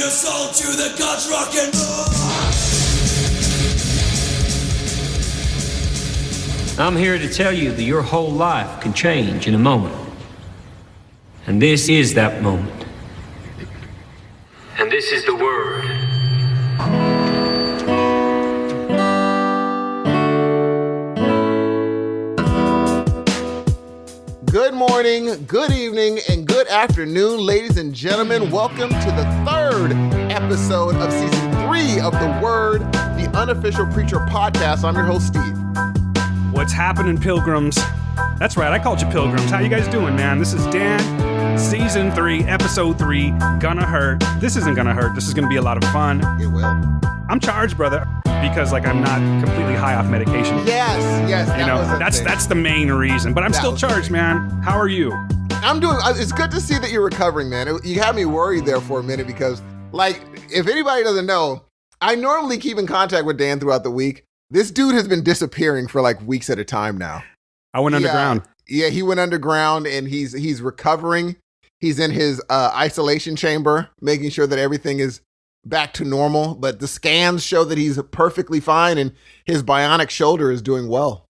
your soul to the gods, rock and roll. I'm here to tell you that your whole life can change in a moment. And this is that moment. And this is the word. Good morning, good evening, and good afternoon, ladies and gentlemen. Welcome to the third episode of season 3 of The Word, the Unofficial PREACHER Podcast. I'm your host, Steve. What's happening, pilgrims? That's right, I called you pilgrims. How you guys doing, man? This is Dan, season 3, episode 3, Gonna Hurt. This isn't gonna hurt. This is gonna be a lot of fun. It will. I'm charged, brother, because I'm not completely high off medication. Yes. That's the main reason. But I'm still charged, man. How are you? I'm doing. It's good to see that you're recovering, man. You had me worried there for a minute because, if anybody doesn't know, I normally keep in contact with Dan throughout the week. This dude has been disappearing for weeks at a time now. I went underground. Yeah, he went underground and he's recovering. He's in his isolation chamber, making sure that everything is back to normal. But the scans show that he's perfectly fine and his bionic shoulder is doing well.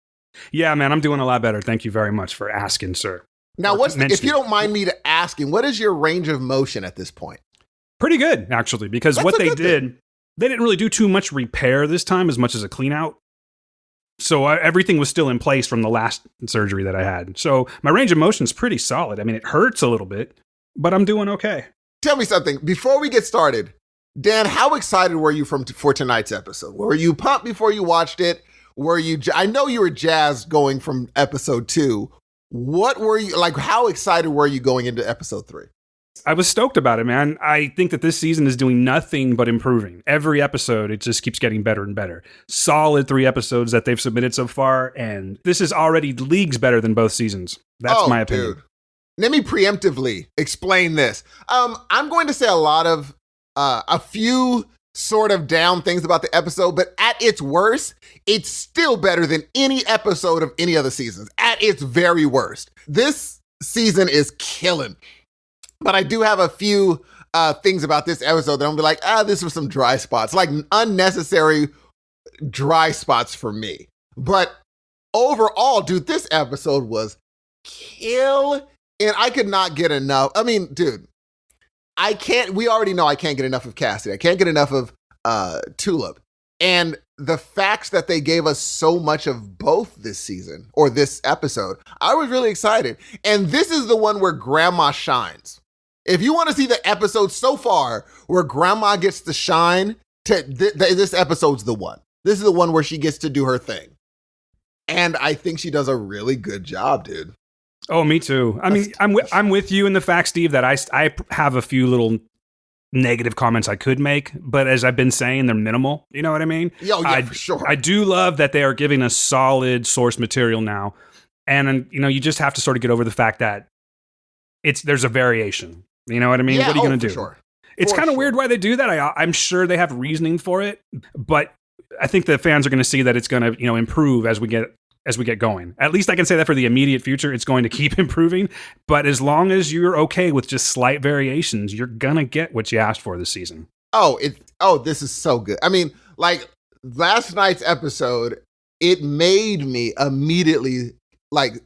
Yeah, man, I'm doing a lot better. Thank you very much for asking, sir. Now, if you don't mind me asking, what is your range of motion at this point? Pretty good, actually, because what they did, they didn't really do too much repair this time as much as a clean out. So everything was still in place from the last surgery that I had. So my range of motion is pretty solid. I mean, it hurts a little bit, but I'm doing okay. Tell me something. Before we get started, Dan, how excited were you for tonight's episode? Were you pumped before you watched it? I know you were jazzed going from episode 2. What were you, how excited were you going into episode 3? I was stoked about it, man. I think that this season is doing nothing but improving. Every episode, it just keeps getting better and better. Solid 3 episodes that they've submitted so far, and this is already leagues better than both seasons. That's my opinion. Dude. Let me preemptively explain this. I'm going to say a few sort of down things about the episode, but at its worst, it's still better than any episode of any other seasons. At its very worst. This season is killing. But I do have a few things about this episode that I'm going to be this was some dry spots, unnecessary dry spots for me. But overall, dude, this episode was kill, and I could not get enough. I mean, dude, we already know I can't get enough of Cassidy. I can't get enough of Tulip. And the facts that they gave us so much of both this season, or this episode, I was really excited. And this is the one where Grandma shines. If you want to see the episode so far where Grandma gets to shine, this episode's the one. This is the one where she gets to do her thing. And I think she does a really good job, dude. Oh, me too. I mean, I'm with you in the fact, Steve, that I have a few little negative comments I could make, but as I've been saying, they're minimal. You know what I mean? For sure. I do love that they are giving us solid source material now. And, you just have to sort of get over the fact that there's a variation. You know what I mean? Yeah, what are you going to do? Sure. It's kind of weird why they do that. I'm sure they have reasoning for it, but I think the fans are going to see that it's going to, improve as we get going. At least I can say that for the immediate future, it's going to keep improving. But as long as you're okay with just slight variations, you're going to get what you asked for this season. This is so good. I mean, last night's episode, it made me immediately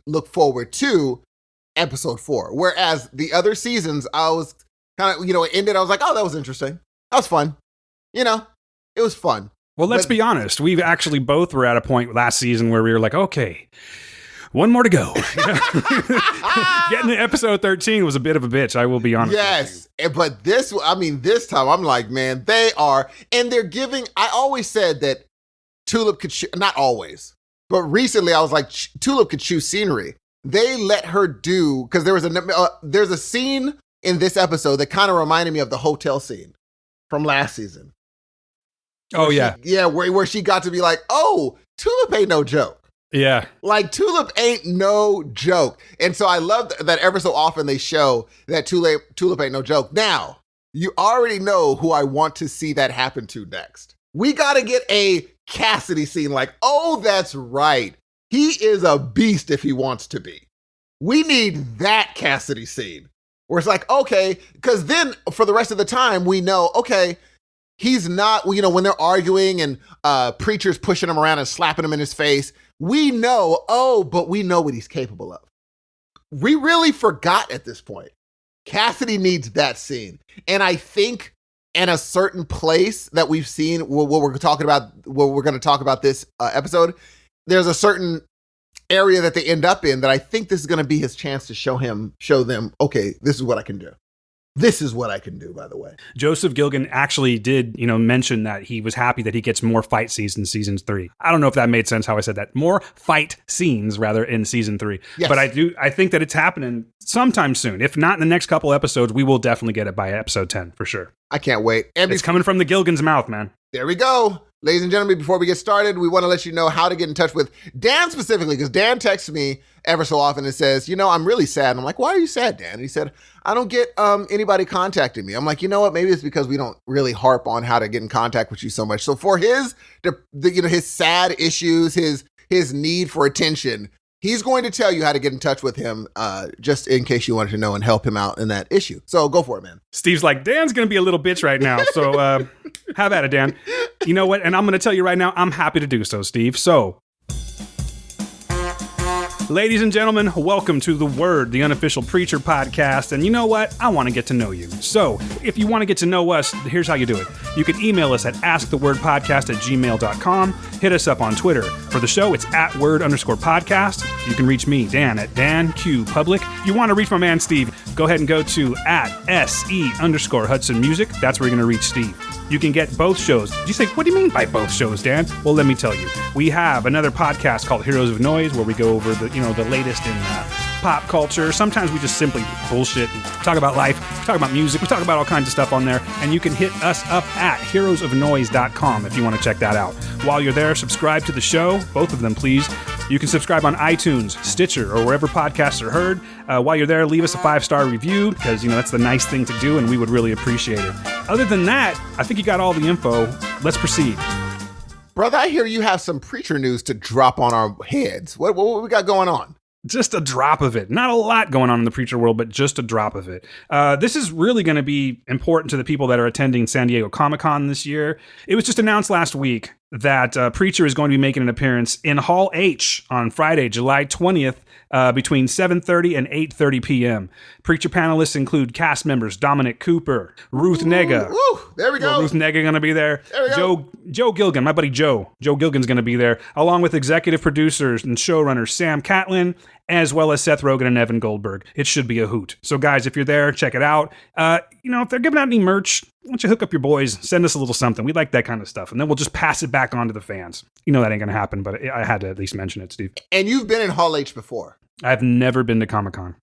look forward to episode 4. Whereas the other seasons, I was kind of, it ended, I was like, oh, that was interesting. That was fun. It was fun. Well, let's be honest. We've actually both were at a point last season where we were like, okay, one more to go. Getting to episode 13 was a bit of a bitch, I will be honest. Yes, but this time I'm like, man, they are, and they're giving, I always said that Tulip could, not always, but recently I was like, Tulip could choose scenery. They let her do, because there's a scene in this episode that kind of reminded me of the hotel scene from last season. Oh, yeah. Where she got to be like, oh, Tulip ain't no joke. Yeah. Tulip ain't no joke. And so I love that ever so often they show that Tulip ain't no joke. Now, you already know who I want to see that happen to next. We got to get a Cassidy scene oh, that's right. He is a beast if he wants to be. We need that Cassidy scene. Where it's like, okay, because then for the rest of the time, we know, okay, he's not, when they're arguing and Preacher's pushing him around and slapping him in his face, we know, but we know what he's capable of. We really forgot at this point. Cassidy needs that scene. And I think in a certain place that we've seen, what we're talking about, what we're going to talk about this episode, there's a certain area that they end up in that I think this is going to be his chance to show them, okay, this is what I can do. This is what I can do, by the way. Joseph Gilgan actually did, mention that he was happy that he gets more fight scenes in season 3. I don't know if that made sense how I said that. More fight scenes, rather, in season 3. Yes. But I think that it's happening sometime soon. If not in the next couple episodes, we will definitely get it by episode 10, for sure. I can't wait. And it's coming from the Gilgan's mouth, man. There we go. Ladies and gentlemen, before we get started, we want to let you know how to get in touch with Dan specifically, because Dan texts me ever so often and says, I'm really sad. And I'm like, why are you sad, Dan? And he said, I don't get anybody contacting me. I'm like, you know what? Maybe it's because we don't really harp on how to get in contact with you so much. So for his sad issues, his need for attention, he's going to tell you how to get in touch with him, just in case you wanted to know and help him out in that issue. So go for it, man. Steve's like, Dan's going to be a little bitch right now. So have at it, Dan. You know what? And I'm going to tell you right now, I'm happy to do so, Steve. So, ladies and gentlemen, welcome to The Word, the Unofficial Preacher Podcast. And you know what? I want to get to know you. So, if you want to get to know us, here's how you do it. You can email us at askthewordpodcast@gmail.com. Hit us up on Twitter. For the show, it's @word_podcast. You can reach me, Dan, at DanQPublic. If you want to reach my man, Steve, go ahead and go to @SE_Hudson Music. That's where you're going to reach Steve. You can get both shows. You say, what do you mean by both shows, Dan? Well, let me tell you. We have another podcast called Heroes of Noise, where we go over the latest in pop culture. Sometimes we just simply bullshit and talk about life. We talk about music. We talk about all kinds of stuff on there. And you can hit us up at heroesofnoise.com if you want to check that out. While you're there, subscribe to the show. Both of them, please. You can subscribe on iTunes, Stitcher, or wherever podcasts are heard. While you're there, leave us a 5-star review, because, that's the nice thing to do, and we would really appreciate it. Other than that, I think you got all the info. Let's proceed. Brother, I hear you have some preacher news to drop on our heads. What we got going on? Just a drop of it. Not a lot going on in the preacher world, but just a drop of it. This is really going to be important to the people that are attending San Diego Comic-Con this year. It was just announced last week that Preacher is going to be making an appearance in Hall H on Friday, July 20th, between 7:30 and 8:30 p.m. Preacher panelists include cast members Dominic Cooper, Ruth Negga. There we go. Ruth Negga going to be there. There we go. Joe Gilgan, my buddy Joe. Joe Gilgan's going to be there, along with executive producers and showrunners Sam Catlin, as well as Seth Rogen and Evan Goldberg. It should be a hoot. So guys, if you're there, check it out. If they're giving out any merch, why don't you hook up your boys, send us a little something. We like that kind of stuff. And then we'll just pass it back on to the fans. That ain't going to happen, but I had to at least mention it, Steve. And you've been in Hall H before. I've never been to Comic-Con.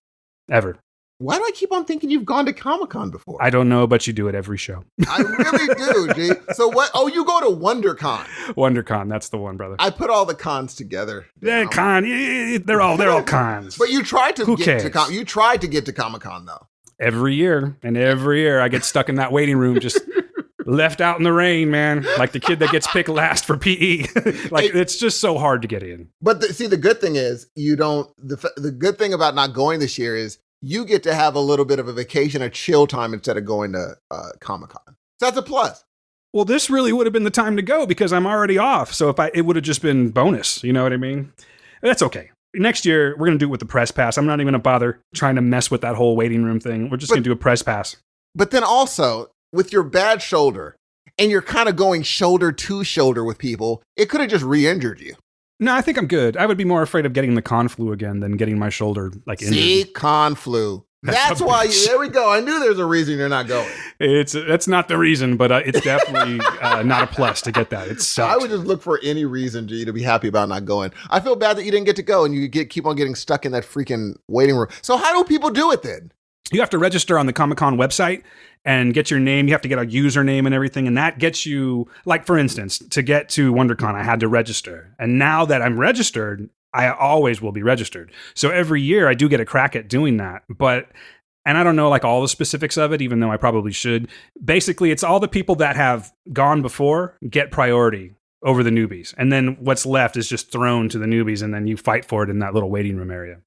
Ever. Why do I keep on thinking you've gone to Comic-Con before? I don't know, but you do it every show. I really do, G. So what? Oh, you go to WonderCon. WonderCon, that's the one, brother. I put all the cons together. Yeah, they're all cons. But you tried to get cares? you tried to get to Comic-Con though. Every year I get stuck in that waiting room, just left out in the rain, man. Like the kid that gets picked last for PE. It's just so hard to get in. But the good thing is you don't. The good thing about not going this year is you get to have a little bit of a vacation or chill time instead of going to Comic-Con. So that's a plus. Well, this really would have been the time to go because I'm already off. So it would have just been bonus. You know what I mean? That's okay. Next year, we're going to do it with the press pass. I'm not even going to bother trying to mess with that whole waiting room thing. We're just going to do a press pass. But then also, with your bad shoulder, and you're kind of going shoulder to shoulder with people, it could have just re-injured you. No, I think I'm good. I would be more afraid of getting the con flu again than getting my shoulder injured. See, con flu. That's why there we go. I knew there's a reason you're not going. That's not the reason, but it's definitely not a plus to get that. It sucks. I would just look for any reason, G, to be happy about not going. I feel bad that you didn't get to go and you keep on getting stuck in that freaking waiting room. So how do people do it then? You have to register on the Comic-Con website and get your name. You have to get a username and everything. And that gets you, like, for instance, to get to WonderCon, I had to register. And now that I'm registered, I always will be registered. So every year I do get a crack at doing that. And I don't know like all the specifics of it, even though I probably should. Basically, it's all the people that have gone before get priority over the newbies. And then what's left is just thrown to the newbies, and then you fight for it in that little waiting room area.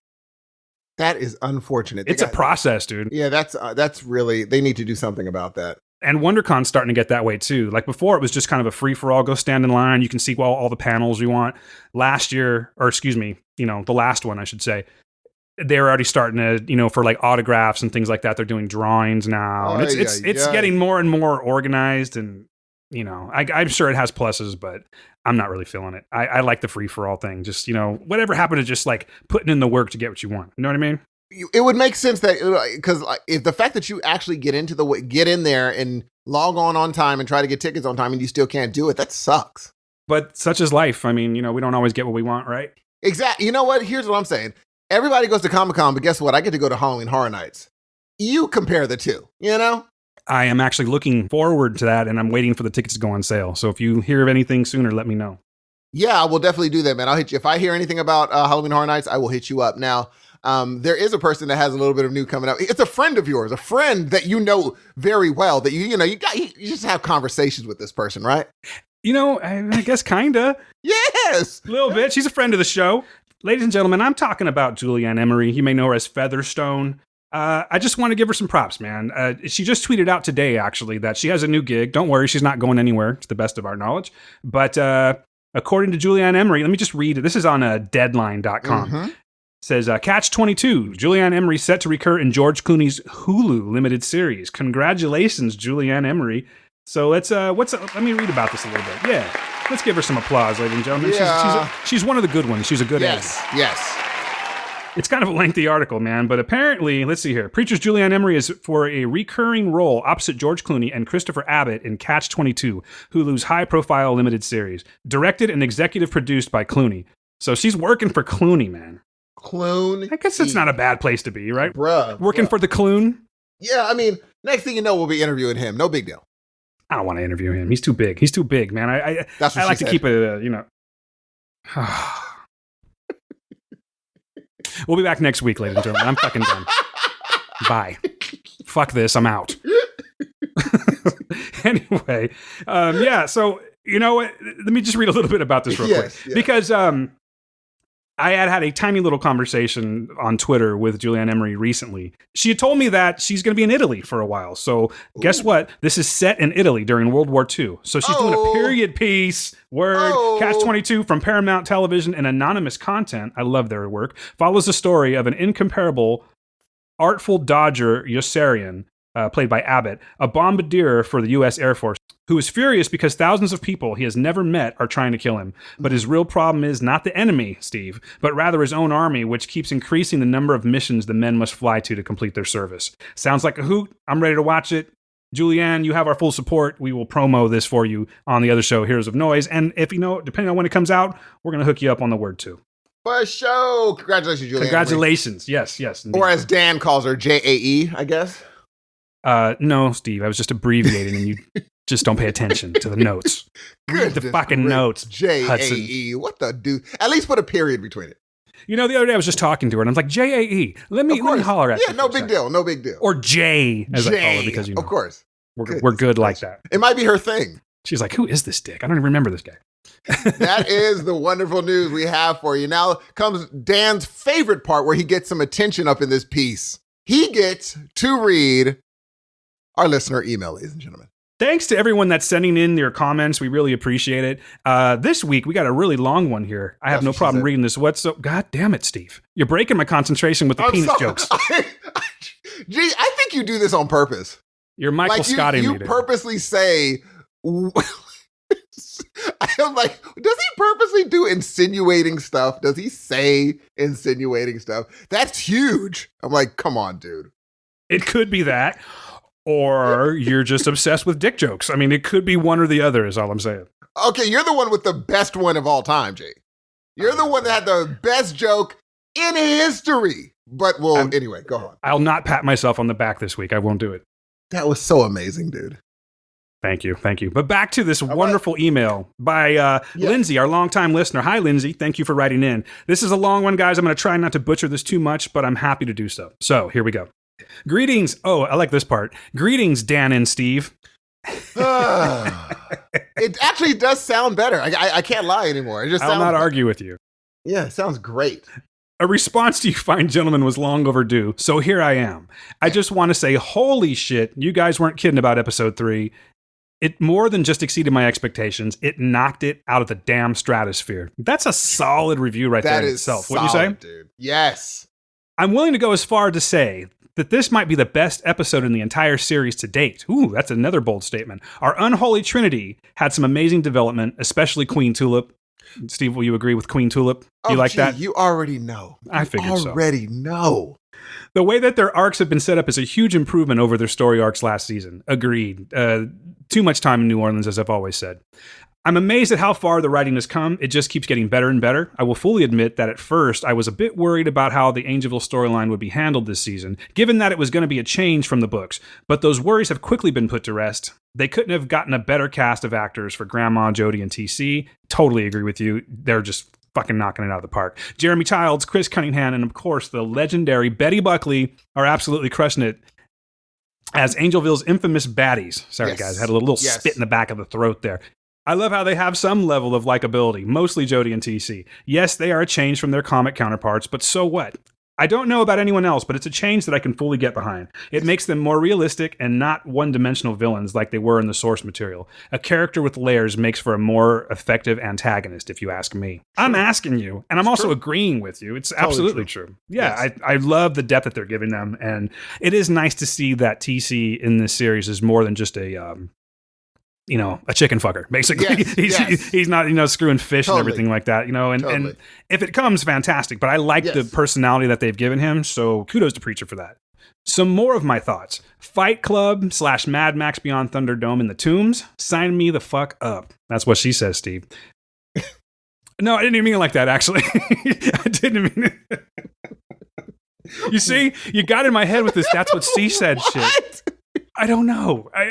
That is unfortunate. It's a process, dude. Yeah, that's really, they need to do something about that. And WonderCon's starting to get that way too. Like before, it was just kind of a free-for-all. Go stand in line. You can see all the panels you want. Last year, or excuse me, the last one, I should say, they're already starting to, for like autographs and things like that. They're doing drawings now. And it's getting more and more organized. And, I'm sure it has pluses, but I'm not really feeling it. I like the free-for-all thing. Just, whatever happened to just like putting in the work to get what you want. You know what I mean? It would make sense that, because if the fact that you actually get in there and log on time and try to get tickets on time and you still can't do it, that sucks. But such is life. I mean, we don't always get what we want, right? Exactly. You know what? Here's what I'm saying. Everybody goes to Comic-Con, but guess what? I get to go to Halloween Horror Nights. You compare the two, I am actually looking forward to that, and I'm waiting for the tickets to go on sale. So if you hear of anything sooner, let me know. Yeah, I will definitely do that, man. I'll hit you. If I hear anything about Halloween Horror Nights, I will hit you up. Now, there is a person that has a little bit of new coming up. It's a friend of yours, a friend that you know very well, that you just have conversations with this person, right? I guess kinda. Yes, a little bit. She's a friend of the show. Ladies and gentlemen, I'm talking about Julianne Emery. You may know her as Featherstone. I just want to give her some props, man. She just tweeted out today, actually, that she has a new gig. Don't worry, she's not going anywhere, to the best of our knowledge. But according to Julianne Emery, let me just read it. This is on Deadline.com. Mm-hmm. It says, Catch 22, Julianne Emery set to recur in George Clooney's Hulu limited series. Congratulations, Julianne Emery. So let me read about this a little bit. Yeah. Let's give her some applause, ladies and gentlemen. Yeah. She's one of the good ones. She's a good egg. Yes. It's kind of a lengthy article, man, but apparently, let's see here. Preacher's Julianne Emery is for a recurring role opposite George Clooney and Christopher Abbott in Catch 22, Hulu's high-profile limited series. Directed and executive produced by Clooney. So she's working for Clooney, man. Clooney? I guess it's not a bad place to be, right? Working for the Cloon? Yeah, I mean, next thing you know, we'll be interviewing him. No big deal. I don't want to interview him. He's too big. He's too big, man. I like to keep it, We'll be back next week, ladies and gentlemen. I'm fucking done. Bye. Fuck this. I'm out. Anyway, so, you know what? Let me just read a little bit about this real quick. Yeah. Because I had a tiny little conversation on Twitter with Julianne Emery recently. She had told me that she's going to be in Italy for a while. So guess what? This is set in Italy during World War II. So she's doing a period piece. Catch 22 from Paramount Television and Anonymous Content. I love their work. Follows the story of an incomparable, artful dodger Yossarian, played by Abbott, a bombardier for the U.S. Air Force, who is furious because thousands of people he has never met are trying to kill him. But his real problem is not the enemy, Steve, but rather his own army, which keeps increasing the number of missions the men must fly to complete their service. Sounds like a hoot. I'm ready to watch it. Julianne, you have our full support. We will promo this for you on the other show, Heroes of Noise. And if depending on when it comes out, we're going to hook you up on the word too. For sure. Congratulations, Julianne. Congratulations. Yes. Indeed. Or as Dan calls her, JAE, I guess. No, Steve, I was just abbreviating and you just don't pay attention to the notes. Read the fucking notes. JAE. What the dude? At least put a period between it. The other day I was just talking to her and I was like, JAE. Let me holler at you. Yeah, no big deal. Or J, as I call her, because of course. We're good like that. It might be her thing. She's like, who is this dick? I don't even remember this guy. That is the wonderful news we have for you. Now comes Dan's favorite part where he gets some attention up in this piece. He gets to read our listener email, ladies and gentlemen. Thanks to everyone that's sending in their comments. We really appreciate it. This week, we got a really long one here. I have no problem reading this. God damn it, Steve. You're breaking my concentration with the penis jokes. Gee, I think you do this on purpose. You're Michael Scotty. You purposely say... I'm like, does he purposely do insinuating stuff? Does he say insinuating stuff? That's huge. I'm like, come on, dude. It could be that. Or you're just obsessed with dick jokes. I mean, it could be one or the other is all I'm saying. Okay, you're the one with the best one of all time, Jay. You're the one that had the best joke in history. But anyway, go on. I'll not pat myself on the back this week. I won't do it. That was so amazing, dude. Thank you. But back to this wonderful email by Lindsay, our longtime listener. Hi, Lindsay. Thank you for writing in. This is a long one, guys. I'm going to try not to butcher this too much, but I'm happy to do so. So here we go. Greetings. Oh, I like this part. Greetings, Dan and Steve. It actually does sound better. I can't lie anymore. It just I'll not argue with you. Yeah, it sounds great. A response to you fine gentlemen was long overdue, so here I am. I just want to say, holy shit, you guys weren't kidding about episode 3. It more than just exceeded my expectations. It knocked it out of the damn stratosphere. That's a solid review right there in itself. Wouldn't you say? Dude. Yes. I'm willing to go as far to say that this might be the best episode in the entire series to date. Ooh, that's another bold statement. Our unholy trinity had some amazing development, especially Queen Tulip. Steve, will you agree with Queen Tulip? You like that? You already know. I figured so. Already know. The way that their arcs have been set up is a huge improvement over their story arcs last season. Agreed. Too much time in New Orleans, as I've always said. I'm amazed at how far the writing has come. It just keeps getting better and better. I will fully admit that at first, I was a bit worried about how the Angelville storyline would be handled this season, given that it was going to be a change from the books. But those worries have quickly been put to rest. They couldn't have gotten a better cast of actors for Grandma, Jody, and TC. Totally agree with you. They're just fucking knocking it out of the park. Jeremy Childs, Chris Cunningham, and of course, the legendary Betty Buckley are absolutely crushing it as Angelville's infamous baddies. Sorry, Yes. guys. Had a little spit in the back of the throat there. I love how they have some level of likability, mostly Jody and TC. Yes, they are a change from their comic counterparts, but so what? I don't know about anyone else, but it's a change that I can fully get behind. It makes them more realistic and not one-dimensional villains like they were in the source material. A character with layers makes for a more effective antagonist, if you ask me. True. I'm asking you, and I'm also agreeing with you. It's totally absolutely true. Yeah, yes. I love the depth that they're giving them, and it is nice to see that TC in this series is more than just a chicken fucker, basically. Yes, he's not, screwing fish and everything like that, and if it comes, fantastic. But I like the personality that they've given him, so kudos to Preacher for that. Some more of my thoughts. Fight Club / Mad Max Beyond Thunderdome in the Tombs. Sign me the fuck up. That's what she says, Steve. No, I didn't even mean it like that, actually. I didn't mean it. You see, you got in my head with this, that's what she said shit. I don't know. How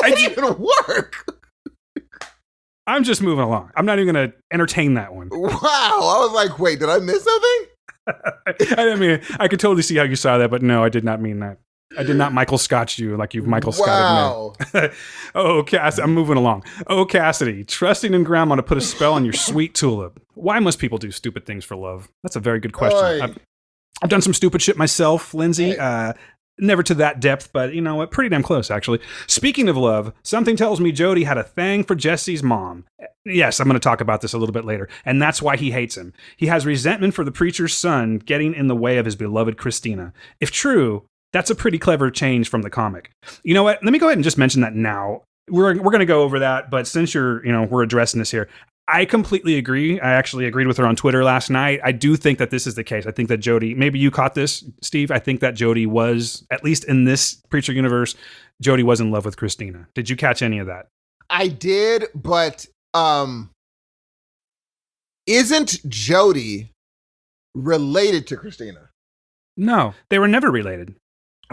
does that even work? I'm just moving along. I'm not even going to entertain that one. Wow. I was like, wait, did I miss something? I mean, I could totally see how you saw that, but no, I did not mean that. I did not Michael Scotch you like you've Michael Scotted me. Oh, Cassidy, I'm moving along. Oh, Cassidy, trusting in Grandma to put a spell on your sweet tulip. Why must people do stupid things for love? That's a very good question. I've done some stupid shit myself, Lindsay. Never to that depth, but you know what? Pretty damn close, actually. Speaking of love, something tells me Jody had a thing for Jesse's mom. Yes, I'm going to talk about this a little bit later, and that's why he hates him. He has resentment for the preacher's son getting in the way of his beloved Christina. If true, that's a pretty clever change from the comic. You know what? Let me go ahead and just mention that now. We're going to go over that, but since we're addressing this here, I completely agree. I actually agreed with her on Twitter last night. I do think that this is the case. I think that Jody, maybe you caught this, Steve. I think that Jody was, at least in this Preacher universe, Jody was in love with Christina. Did you catch any of that? I did, but isn't Jody related to Christina? No, they were never related.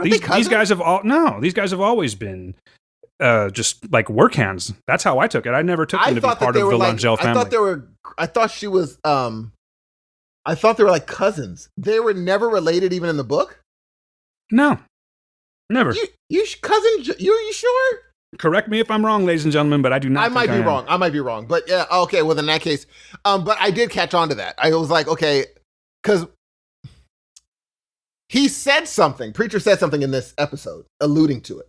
These guys have always been just like work hands. That's how I took it. I never took them to be part of the Langell family. I thought they were like cousins. They were never related even in the book? No. Never. You sure? Correct me if I'm wrong, ladies and gentlemen, but I do not I might be wrong. But yeah, okay, well in that case. But I did catch on to that. I was like, okay, because he said something. Preacher said something in this episode alluding to it.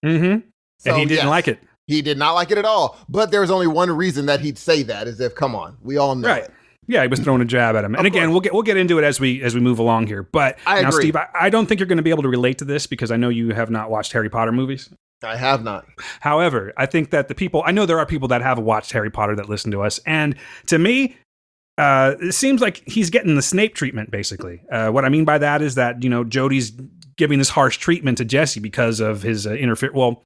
Mm-hmm. So, and he didn't like it. He did not like it at all. But there was only one reason that he'd say that, is if, come on, we all know it. Yeah, he was throwing a jab at him. And again, we'll get into it as we move along here. But I agree. Steve, I don't think you're going to be able to relate to this because I know you have not watched Harry Potter movies. I have not. However, I think that I know there are people that have watched Harry Potter that listen to us. And to me, it seems like he's getting the Snape treatment, basically. What I mean by that is that, Jody's giving this harsh treatment to Jesse because of his interference. Well,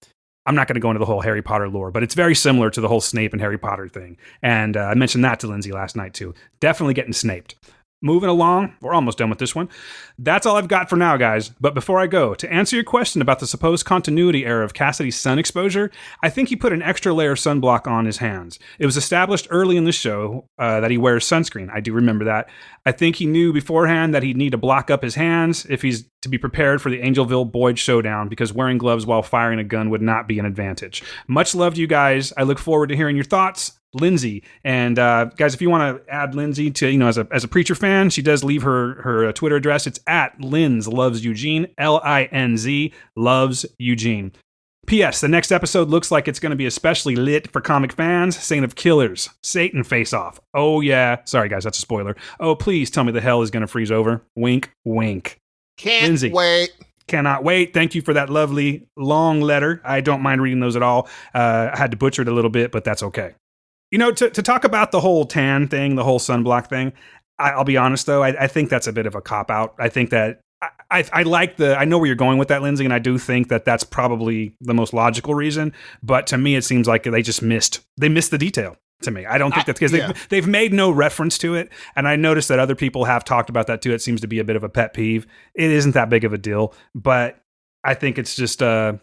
I'm not going to go into the whole Harry Potter lore, but it's very similar to the whole Snape and Harry Potter thing. And I mentioned that to Lindsay last night, too. Definitely getting snaped. Moving along, we're almost done with this one. That's all I've got for now, guys. But before I go, to answer your question about the supposed continuity error of Cassidy's sun exposure, I think he put an extra layer of sunblock on his hands. It was established early in the show that he wears sunscreen. I do remember that. I think he knew beforehand that he'd need to block up his hands if he's to be prepared for the Angelville Boyd showdown, because wearing gloves while firing a gun would not be an advantage. Much love to you guys. I look forward to hearing your thoughts. Lindsay. And guys, if you want to add Lindsay to, you know, as a Preacher fan, she does leave her Twitter address. It's at Linz Loves Eugene, LINZ Loves Eugene. P.S. The next episode looks like it's going to be especially lit for comic fans. Saint of Killers, Satan face-off. Oh yeah. Sorry guys, that's a spoiler. Oh, please tell me the hell is going to freeze over. Wink, wink. Can't Lindsay, wait. Cannot wait. Thank you for that lovely long letter. I don't mind reading those at all. I had to butcher it a little bit, but that's okay. You know, to talk about the whole tan thing, the whole sunblock thing, I'll be honest though, I think that's a bit of a cop-out. I think that I like I know where you're going with that, Lindsay, and I do think that that's probably the most logical reason. But to me, it seems like they just missed the detail. To me, I don't think that's because they've made no reference to it, and I noticed that other people have talked about that too. It seems to be a bit of a pet peeve. It isn't that big of a deal, but I think it's just I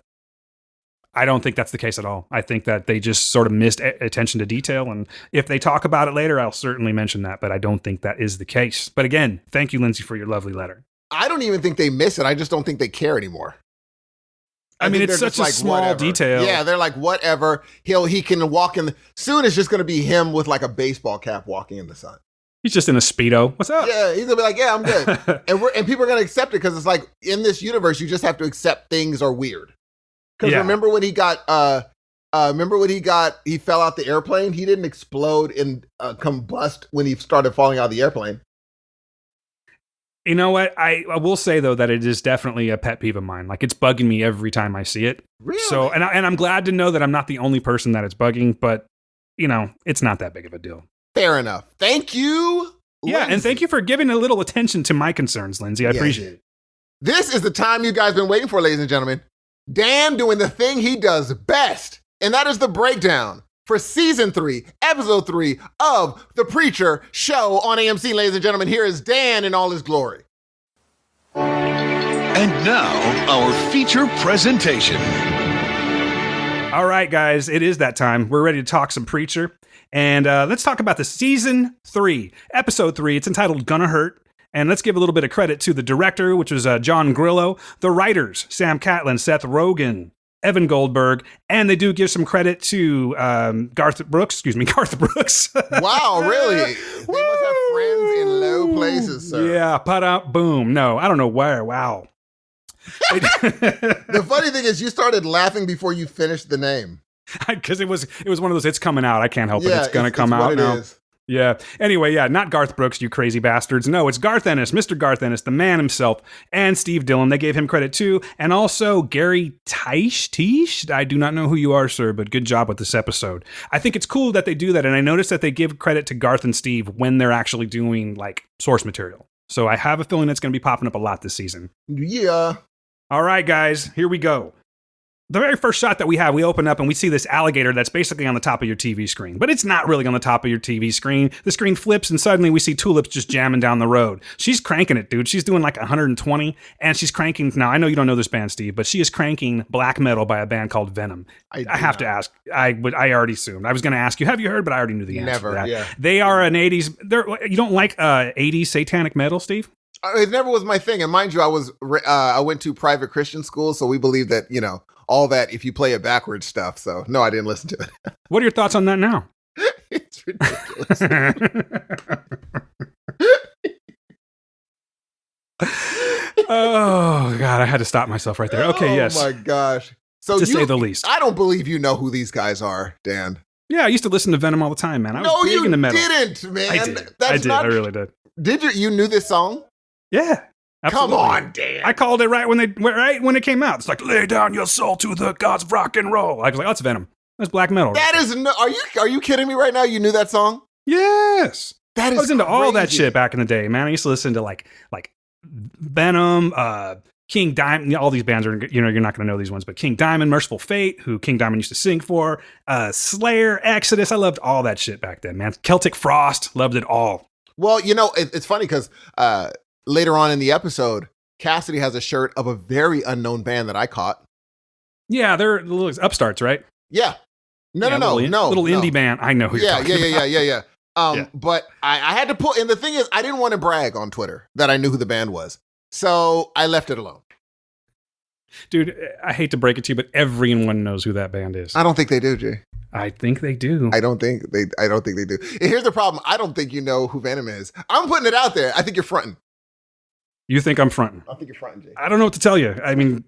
don't think that's the case at all. I think that they just sort of missed attention to detail, and if they talk about it later, I'll certainly mention that. But I don't think that is the case. But again, thank you, Lindsay, for your lovely letter. I don't even think they miss it. I just don't think they care anymore. I mean, it's such a small whatever. detail. Yeah, they're like, whatever. He can walk in. Soon it's just going to be him with like a baseball cap walking in the sun. He's just in a Speedo. What's up? Yeah, he's going to be like, yeah, I'm good. and people are going to accept it because it's like, in this universe, you just have to accept things are weird. Because remember when he got, he fell out the airplane? He didn't explode and combust when he started falling out of the airplane. You know what? I will say, though, that it is definitely a pet peeve of mine. Like, it's bugging me every time I see it. Really? So, and I'm glad to know that I'm not the only person that it's bugging, but, you know, it's not that big of a deal. Fair enough. Thank you, Yeah, Lindsay. and thank you for giving a little attention to my concerns, Lindsay. I appreciate it. This is the time you guys been waiting for, ladies and gentlemen. Dan doing the thing he does best, and that is the breakdown for Season 3, Episode 3 of The Preacher Show on AMC, ladies and gentlemen. Here is Dan in all his glory. And now, our feature presentation. All right, guys, it is that time. We're ready to talk some Preacher. And let's talk about the Season 3, Episode 3. It's entitled Gonna Hurt. And let's give a little bit of credit to the director, which was John Grillo, the writers, Sam Catlin, Seth Rogen, Evan Goldberg, and they do give some credit to Garth Brooks. Wow, really? They must have friends in low places, sir. Yeah, boom. No, I don't know where. Wow. The funny thing is you started laughing before you finished the name. Because it was one of those, it's coming out. I can't help it. It's going to come out now. Is. Yeah. Anyway, not Garth Brooks, you crazy bastards. No, it's Garth Ennis, Mr. Garth Ennis, the man himself, and Steve Dillon. They gave him credit too. And also Gary Teish. I do not know who you are, sir, but good job with this episode. I think it's cool that they do that. And I noticed that they give credit to Garth and Steve when they're actually doing like source material. So I have a feeling it's going to be popping up a lot this season. Yeah. All right, guys, here we go. The very first shot that we have, we open up and we see this alligator that's basically on the top of your TV screen. But it's not really on the top of your TV screen. The screen flips and suddenly we see Tulips just jamming down the road. She's cranking it, dude. She's doing like 120 and she's cranking. Now, I know you don't know this band, Steve, but she is cranking black metal by a band called Venom. I have to ask. I already assumed. I was going to ask you, have you heard? But I already knew the answer. Never, to that. yeah. They are an 80s. You don't like 80s satanic metal, Steve? It never was my thing. And mind you, I went to private Christian school, so we believe that, you know, all that if you play it backwards stuff. So no, I didn't listen to it. What are your thoughts on that now? It's ridiculous. Oh God, I had to stop myself right there. Okay, yes. Oh my gosh. So to say the least. I don't believe you know who these guys are, Dan. Yeah, I used to listen to Venom all the time, man. I was big into metal. Didn't, man. I did. I really did. Did you? You knew this song? Yeah. Absolutely. Come on, Dan. I called it right when it came out. It's like, lay down your soul to the gods of rock and roll. I was like, oh, that's Venom. That's black metal. That is no. Are you kidding me right now? You knew that song? Yes. That is. I was into crazy. all that shit back in the day, man. I used to listen to like Venom, King Diamond. All these bands are, you're not going to know these ones, but King Diamond, Merciful Fate, who King Diamond used to sing for, Slayer, Exodus. I loved all that shit back then, man. Celtic Frost, loved it all. Well, you know, it's funny because later on in the episode, Cassidy has a shirt of a very unknown band that I caught. Yeah, they're little upstarts, right? Yeah. No. Little indie band. I know who you're talking about. Yeah. But I had to pull, and the thing is, I didn't want to brag on Twitter that I knew who the band was. So I left it alone. Dude, I hate to break it to you, but everyone knows who that band is. I don't think they do, Jay. I think they do. I don't think they do. And here's the problem. I don't think you know who Venom is. I'm putting it out there. I think you're fronting. You think I'm fronting? I think you're fronting, Jay. I don't know what to tell you. I mean,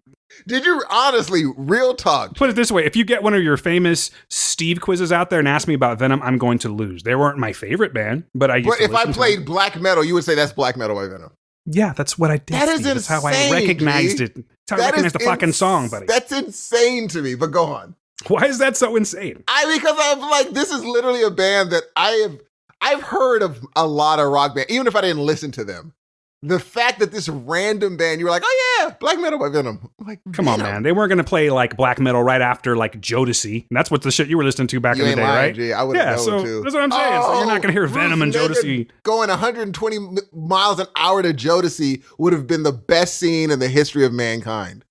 did you honestly, real talk? Put it this way. If you get one of your famous Steve quizzes out there and ask me about Venom, I'm going to lose. They weren't my favorite band, but I used But to if I listen to played them. black metal, you would say that's black metal by Venom. Yeah, that's what I did. That is Steve. That's how I insane, recognized G. it. That's how I recognized the fucking song, buddy. That's insane to me, but go on. Why is that so insane? Because I'm like, this is literally a band that I've heard of a lot of rock bands, even if I didn't listen to them. The fact that this random band, you were like, oh yeah, black metal by Venom. I'm like, come on, man. They weren't going to play like black metal right after like Jodeci. And that's what the shit you were listening to back in the day, lying, right? G. I would have known too. That's what I'm saying. So you're not going to hear Venom and Jodeci. Going 120 miles an hour to Jodeci would have been the best scene in the history of mankind.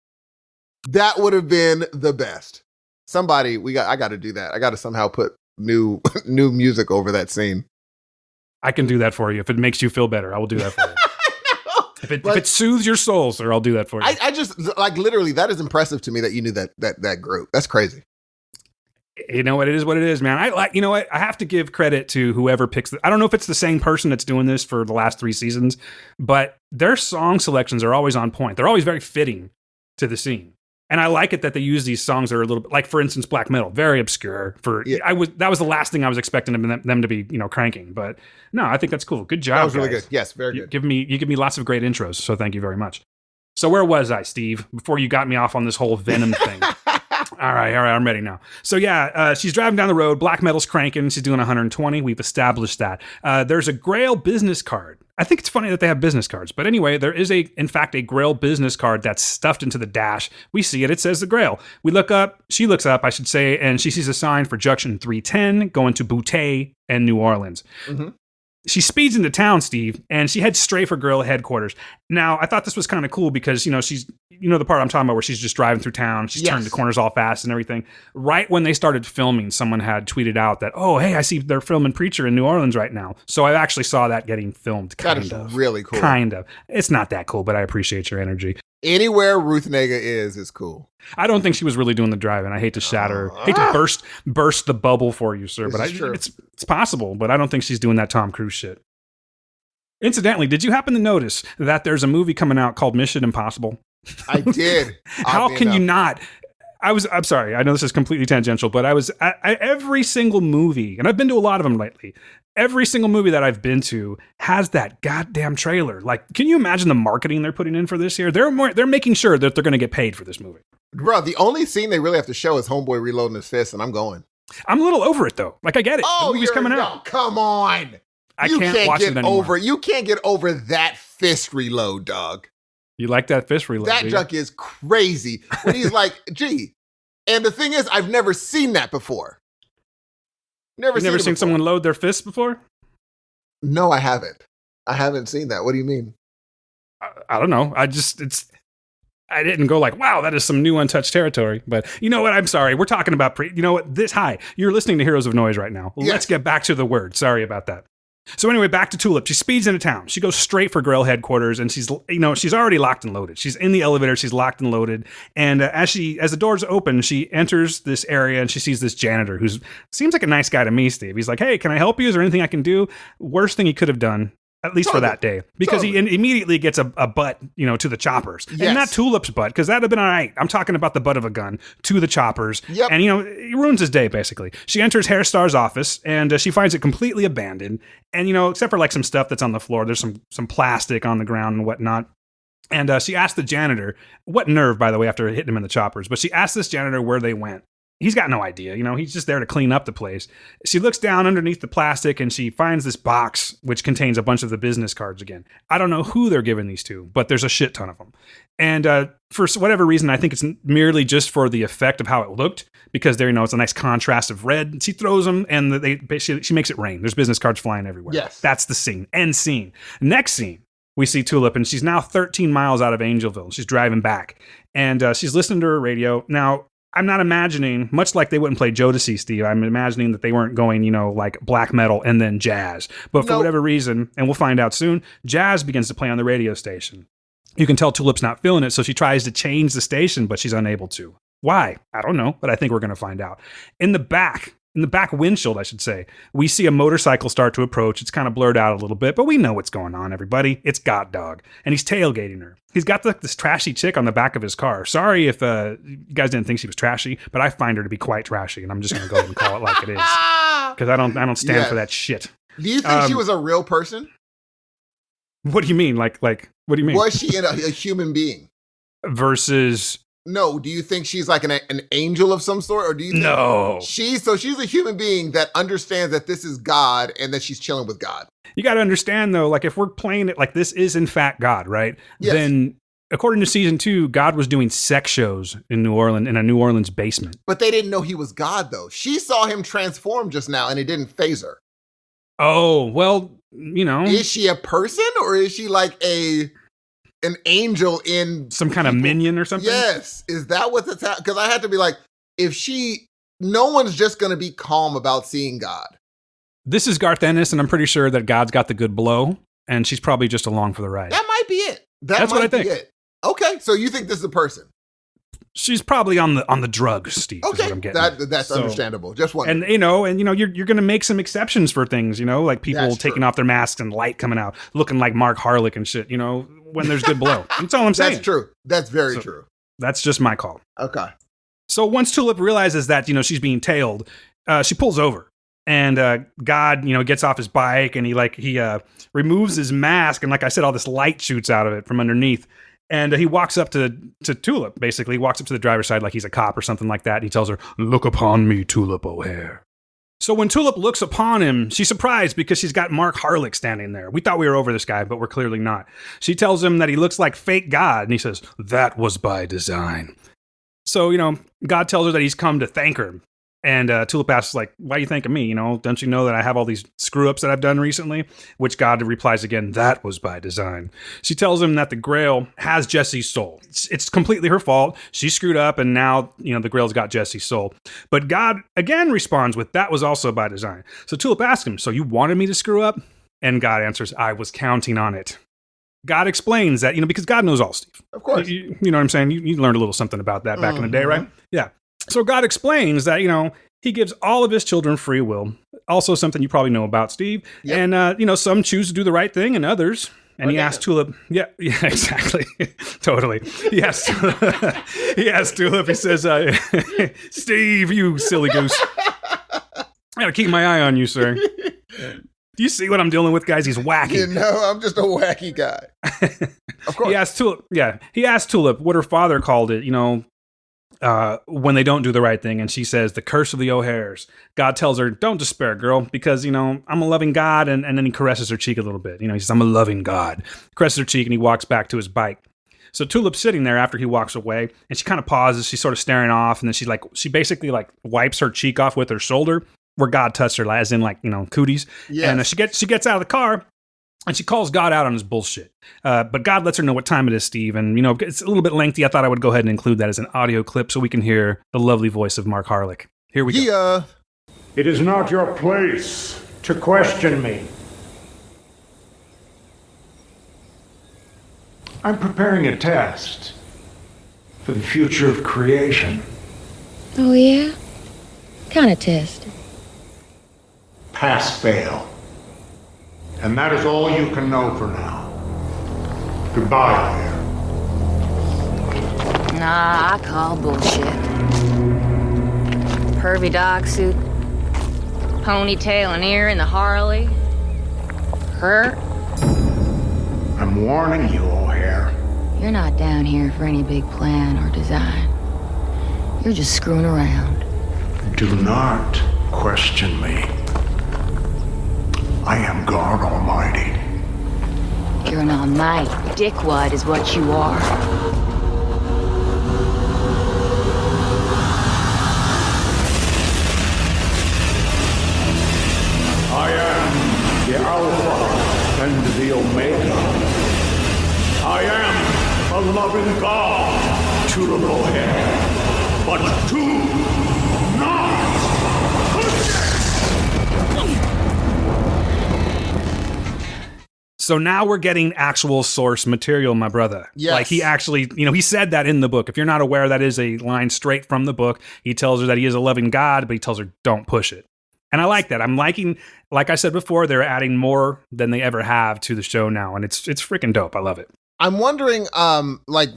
That would have been the best. Somebody, I got to do that. I got to somehow put new music over that scene. I can do that for you. If it makes you feel better, I will do that for you. If it soothes your soul, sir, I'll do that for you. I just, like, literally, that is impressive to me that you knew that group. That's crazy. You know what? It is what it is, man. You know what? I have to give credit to whoever picks I don't know if it's the same person that's doing this for the last 3 seasons, but their song selections are always on point. They're always very fitting to the scene. And I like it that they use these songs that are a little bit, like, for instance, black metal, very obscure. That was the last thing I was expecting them to be, cranking. But no, I think that's cool. Good job. That was really guys. good. Yes, very good. You give me lots of great intros, so thank you very much. So where was I, Steve? Before you got me off on this whole Venom thing. All right, I'm ready now. So yeah, she's driving down the road. Black metal's cranking. She's doing 120. We've established that. There's a Grail business card. I think it's funny that they have business cards. But anyway, there is in fact, a Grail business card that's stuffed into the dash. We see it. It says the Grail. She looks up, I should say, and she sees a sign for Junction 310 going to Butte and New Orleans. Mm-hmm. She speeds into town, Steve, and she heads straight for Guerrilla headquarters. Now, I thought this was kind of cool because, she's, the part I'm talking about where she's just driving through town. She's turning the corners all fast and everything. Right when they started filming, someone had tweeted out that, oh, hey, I see they're filming Preacher in New Orleans right now. So I actually saw that getting filmed, kind of. That is really cool. Kind of. It's not that cool, but I appreciate your energy. Anywhere Ruth Negga is cool. I don't think she was really doing the driving. I hate to hate to burst the bubble for you, sir. But it's possible, but I don't think she's doing that Tom Cruise shit. Incidentally, did you happen to notice that there's a movie coming out called Mission Impossible? I did. How can you not? I'm sorry. I know this is completely tangential, but I was at every single movie, and I've been to a lot of them lately. Every single movie that I've been to has that goddamn trailer. Like, can you imagine the marketing they're putting in for this year? They're making sure that they're going to get paid for this movie. Bro, the only scene they really have to show is Homeboy reloading his fist, and I'm going. I'm a little over it, though. Like, I get it. Oh, the movie's coming out. Come on. I can't watch it anymore. You can't get over that fist reload, dog. You like that fist reload? That junk is crazy. When he's like, gee. And the thing is, I've never seen that before. You've never seen someone load their fists before? No, I haven't. I haven't seen that. What do you mean? I don't know. I didn't go like, wow, that is some new untouched territory. But you know what? I'm sorry. We're talking about, you're listening to Heroes of Noise right now. Yes. Let's get back to the word. Sorry about that. So anyway, back to Tulip. She speeds into town. She goes straight for Grail headquarters, and she's already locked and loaded. She's in the elevator. She's locked and loaded. And as the doors open, she enters this area, and she sees this janitor who seems like a nice guy to me, Steve. He's like, hey, can I help you? Is there anything I can do? Worst thing he could have done, at least for that day, because he immediately gets a butt, to the choppers. Yes. And not Tulip's butt, because that'd have been all right. I'm talking about the butt of a gun to the choppers. Yep. And, it ruins his day, basically. She enters Hairstar's office, and she finds it completely abandoned. And, except for like some stuff that's on the floor, there's some plastic on the ground and whatnot. And she asked the janitor, what nerve, by the way, after hitting him in the choppers, but she asked this janitor where they went. He's got no idea, he's just there to clean up the place. She looks down underneath the plastic and she finds this box which contains a bunch of the business cards again. I don't know who they're giving these to, but there's a shit ton of them. And for whatever reason, I think it's merely just for the effect of how it looked, because there, it's a nice contrast of red. She throws them and she makes it rain. There's business cards flying everywhere. Yes. That's the scene. End scene. Next scene, we see Tulip, and she's now 13 miles out of Angelville. She's driving back, and she's listening to her radio. Now, I'm not imagining, much like they wouldn't play Jodeci, Steve, I'm imagining that they weren't going, like black metal and then jazz. But for whatever reason, and we'll find out soon, jazz begins to play on the radio station. You can tell Tulip's not feeling it, so she tries to change the station, but she's unable to. Why? I don't know, but I think we're going to find out. In the back, in the back windshield, I should say, we see a motorcycle start to approach. It's kind of blurred out a little bit, but we know what's going on, everybody. It's God Dog, and he's tailgating her. He's got this trashy chick on the back of his car. Sorry if you guys didn't think she was trashy, but I find her to be quite trashy, and I'm just going to go ahead and call it like it is, because I don't stand for that shit. Do you think she was a real person? What do you mean? Like, what do you mean? Was she a human being? Versus... No, do you think she's like an angel of some sort? Or do you think no. She's a human being that understands that this is God and that she's chilling with God. You got to understand, though, like if we're playing it like this is in fact God, right? Yes. Then according to season 2, God was doing sex shows in New Orleans, in a New Orleans basement. But they didn't know he was God, though. She saw him transform just now and it didn't faze her. Oh, well, you know. Is she a person or is she like an angel in some kind of minion or something? Yes. Is that what that's happening? Because I had to be like, no one's just going to be calm about seeing God. This is Garth Ennis, and I'm pretty sure that God's got the good blow, and she's probably just along for the ride. That might be it. That's what I think. It. Okay, so you think this is a person? She's probably on the drugs, Steve. Okay, is what I'm getting that's understandable. Just one. And you're going to make some exceptions for things, like people That's taking true. off their masks and light coming out, looking like Mark Harlick and shit. When there's good blow. That's all I'm saying. That's true. That's very true. That's just my call. Okay. So once Tulip realizes that she's being tailed, she pulls over, and God gets off his bike, and he removes his mask, and like I said, all this light shoots out of it from underneath. And he walks up to Tulip, basically. He walks up to the driver's side like he's a cop or something like that. And he tells her, "Look upon me, Tulip O'Hare." So when Tulip looks upon him, she's surprised because she's got Mark Harlick standing there. We thought we were over this guy, but we're clearly not. She tells him that he looks like fake God, and he says, "That was by design." So, God tells her that he's come to thank her. And Tulip asks, like, "Why are you thanking me? Don't you know that I have all these screw-ups that I've done recently?" Which God replies again, "That was by design." She tells him that the Grail has Jesse's soul. It's completely her fault. She screwed up, and now, the Grail's got Jesse's soul. But God again responds with, "That was also by design." So Tulip asks him, "So you wanted me to screw up?" And God answers, "I was counting on it." God explains that, because God knows all, Steve. Of course. You know what I'm saying? You learned a little something about that back in the day, right? Yeah. So God explains that, he gives all of his children free will. Also something you probably know about, Steve. Yep. And, some choose to do the right thing and others. And he asked Tulip, yeah, exactly. Totally. He asked Tulip, he says, "Steve, you silly goose. I gotta keep my eye on you, sir. Do you see what I'm dealing with, guys? He's wacky." I'm just a wacky guy. Of course. He asked Tulip what her father called it, when they don't do the right thing. And she says, "The curse of the O'Hares." God tells her, "Don't despair, girl, because, I'm a loving God." And then he caresses her cheek a little bit. He says, "I'm a loving God." Caresses her cheek, and he walks back to his bike. So Tulip's sitting there after he walks away, and she kind of pauses. She's sort of staring off, and then she basically wipes her cheek off with her shoulder where God touched her, as in cooties. Yes. And she gets out of the car, and she calls God out on his bullshit. But God lets her know what time it is, Steve. And, it's a little bit lengthy. I thought I would go ahead and include that as an audio clip so we can hear the lovely voice of Mark Harlick. Here we go. It is not your place to question me. I'm preparing a test for the future of creation. Oh, yeah? What kind of test? Pass-fail. And that is all you can know for now. Goodbye, there. Nah, I call bullshit. Pervy dog suit, ponytail and ear in the Harley. Her? I'm warning you, O'Hare. You're not down here for any big plan or design. You're just screwing around. Do not question me. I am God Almighty. You're an almighty dickwad is what you are. I am the Alpha and the Omega. I am a loving God to the O'Hare, but do not forget. So now we're getting actual source material, my brother. Yes. Like he actually, he said that in the book. If you're not aware, that is a line straight from the book. He tells her that he is a loving God, but he tells her, don't push it. And I like that. I'm liking, like I said before, they're adding more than they ever have to the show now. And it's freaking dope. I love it. I'm wondering, like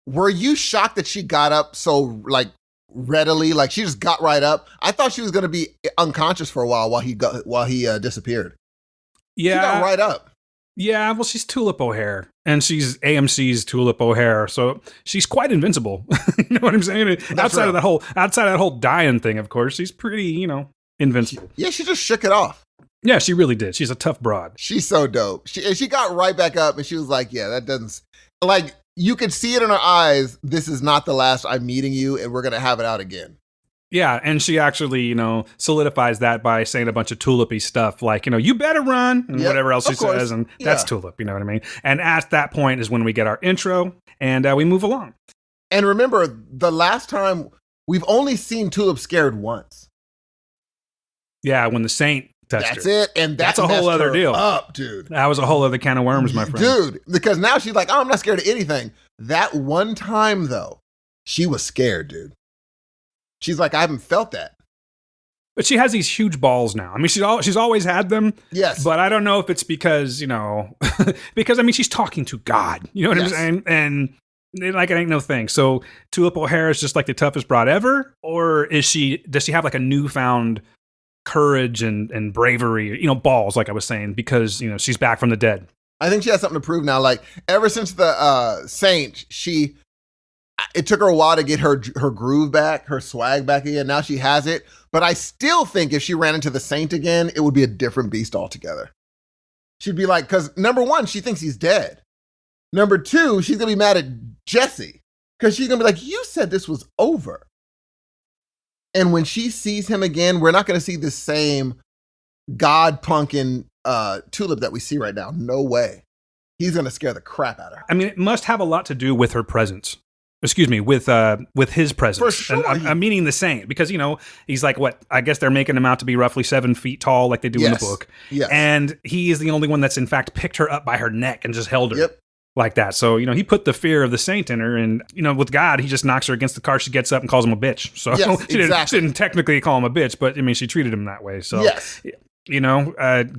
were you shocked that she got up so like readily? Like she just got right up. I thought she was going to be unconscious for a while he disappeared. Yeah. She got right up. Yeah. Well, she's Tulip O'Hare and she's AMC's Tulip O'Hare. So she's quite invincible. You know what I'm saying? Outside of that whole dying thing, of course, she's pretty, invincible. Yeah. She just shook it off. Yeah, she really did. She's a tough broad. She's so dope. She got right back up and she was like, yeah, that doesn't, like, you could see it in her eyes. This is not the last I'm meeting you and we're going to have it out again. Yeah, and she actually, solidifies that by saying a bunch of tulipy stuff like, you better run and whatever else she says. And that's tulip, you know what I mean? And at that point is when we get our intro and we move along. And remember, the last time we've only seen Tulip scared once. Yeah, when the Saint touched That's her. It. And that's a whole other deal. Up, dude. That was a whole other can of worms, my friend. Dude, because now she's like, oh, I'm not scared of anything. That one time, though, she was scared, dude. She's like, I haven't felt that. But she has these huge balls now. I mean, she's always had them. Yes. But I don't know if it's because, because, she's talking to God. You know what I'm saying? And like, it ain't no thing. So Tulip O'Hare is just like the toughest broad ever? Or does she have like a newfound courage and bravery, balls, like I was saying, because, she's back from the dead? I think she has something to prove now. Like, ever since the Saint, it took her a while to get her groove back, her swag back again. Now she has it. But I still think if she ran into the Saint again, it would be a different beast altogether. She'd be like, because number one, she thinks he's dead. Number two, she's going to be mad at Jesse because she's going to be like, you said this was over. And when she sees him again, we're not going to see the same God-punkin' Tulip that we see right now. No way. He's going to scare the crap out of her. I mean, it must have a lot to do with her presence. Excuse me, with his presence. For sure. And I'm meaning the Saint because, he's like, I guess they're making him out to be roughly 7 feet tall like they do in the book. Yes. And he is the only one that's in fact picked her up by her neck and just held her. Yep. Like that. So, he put the fear of the Saint in her and, with God, he just knocks her against the car. She gets up and calls him a bitch. So yes, she didn't technically call him a bitch, but she treated him that way. So, yes.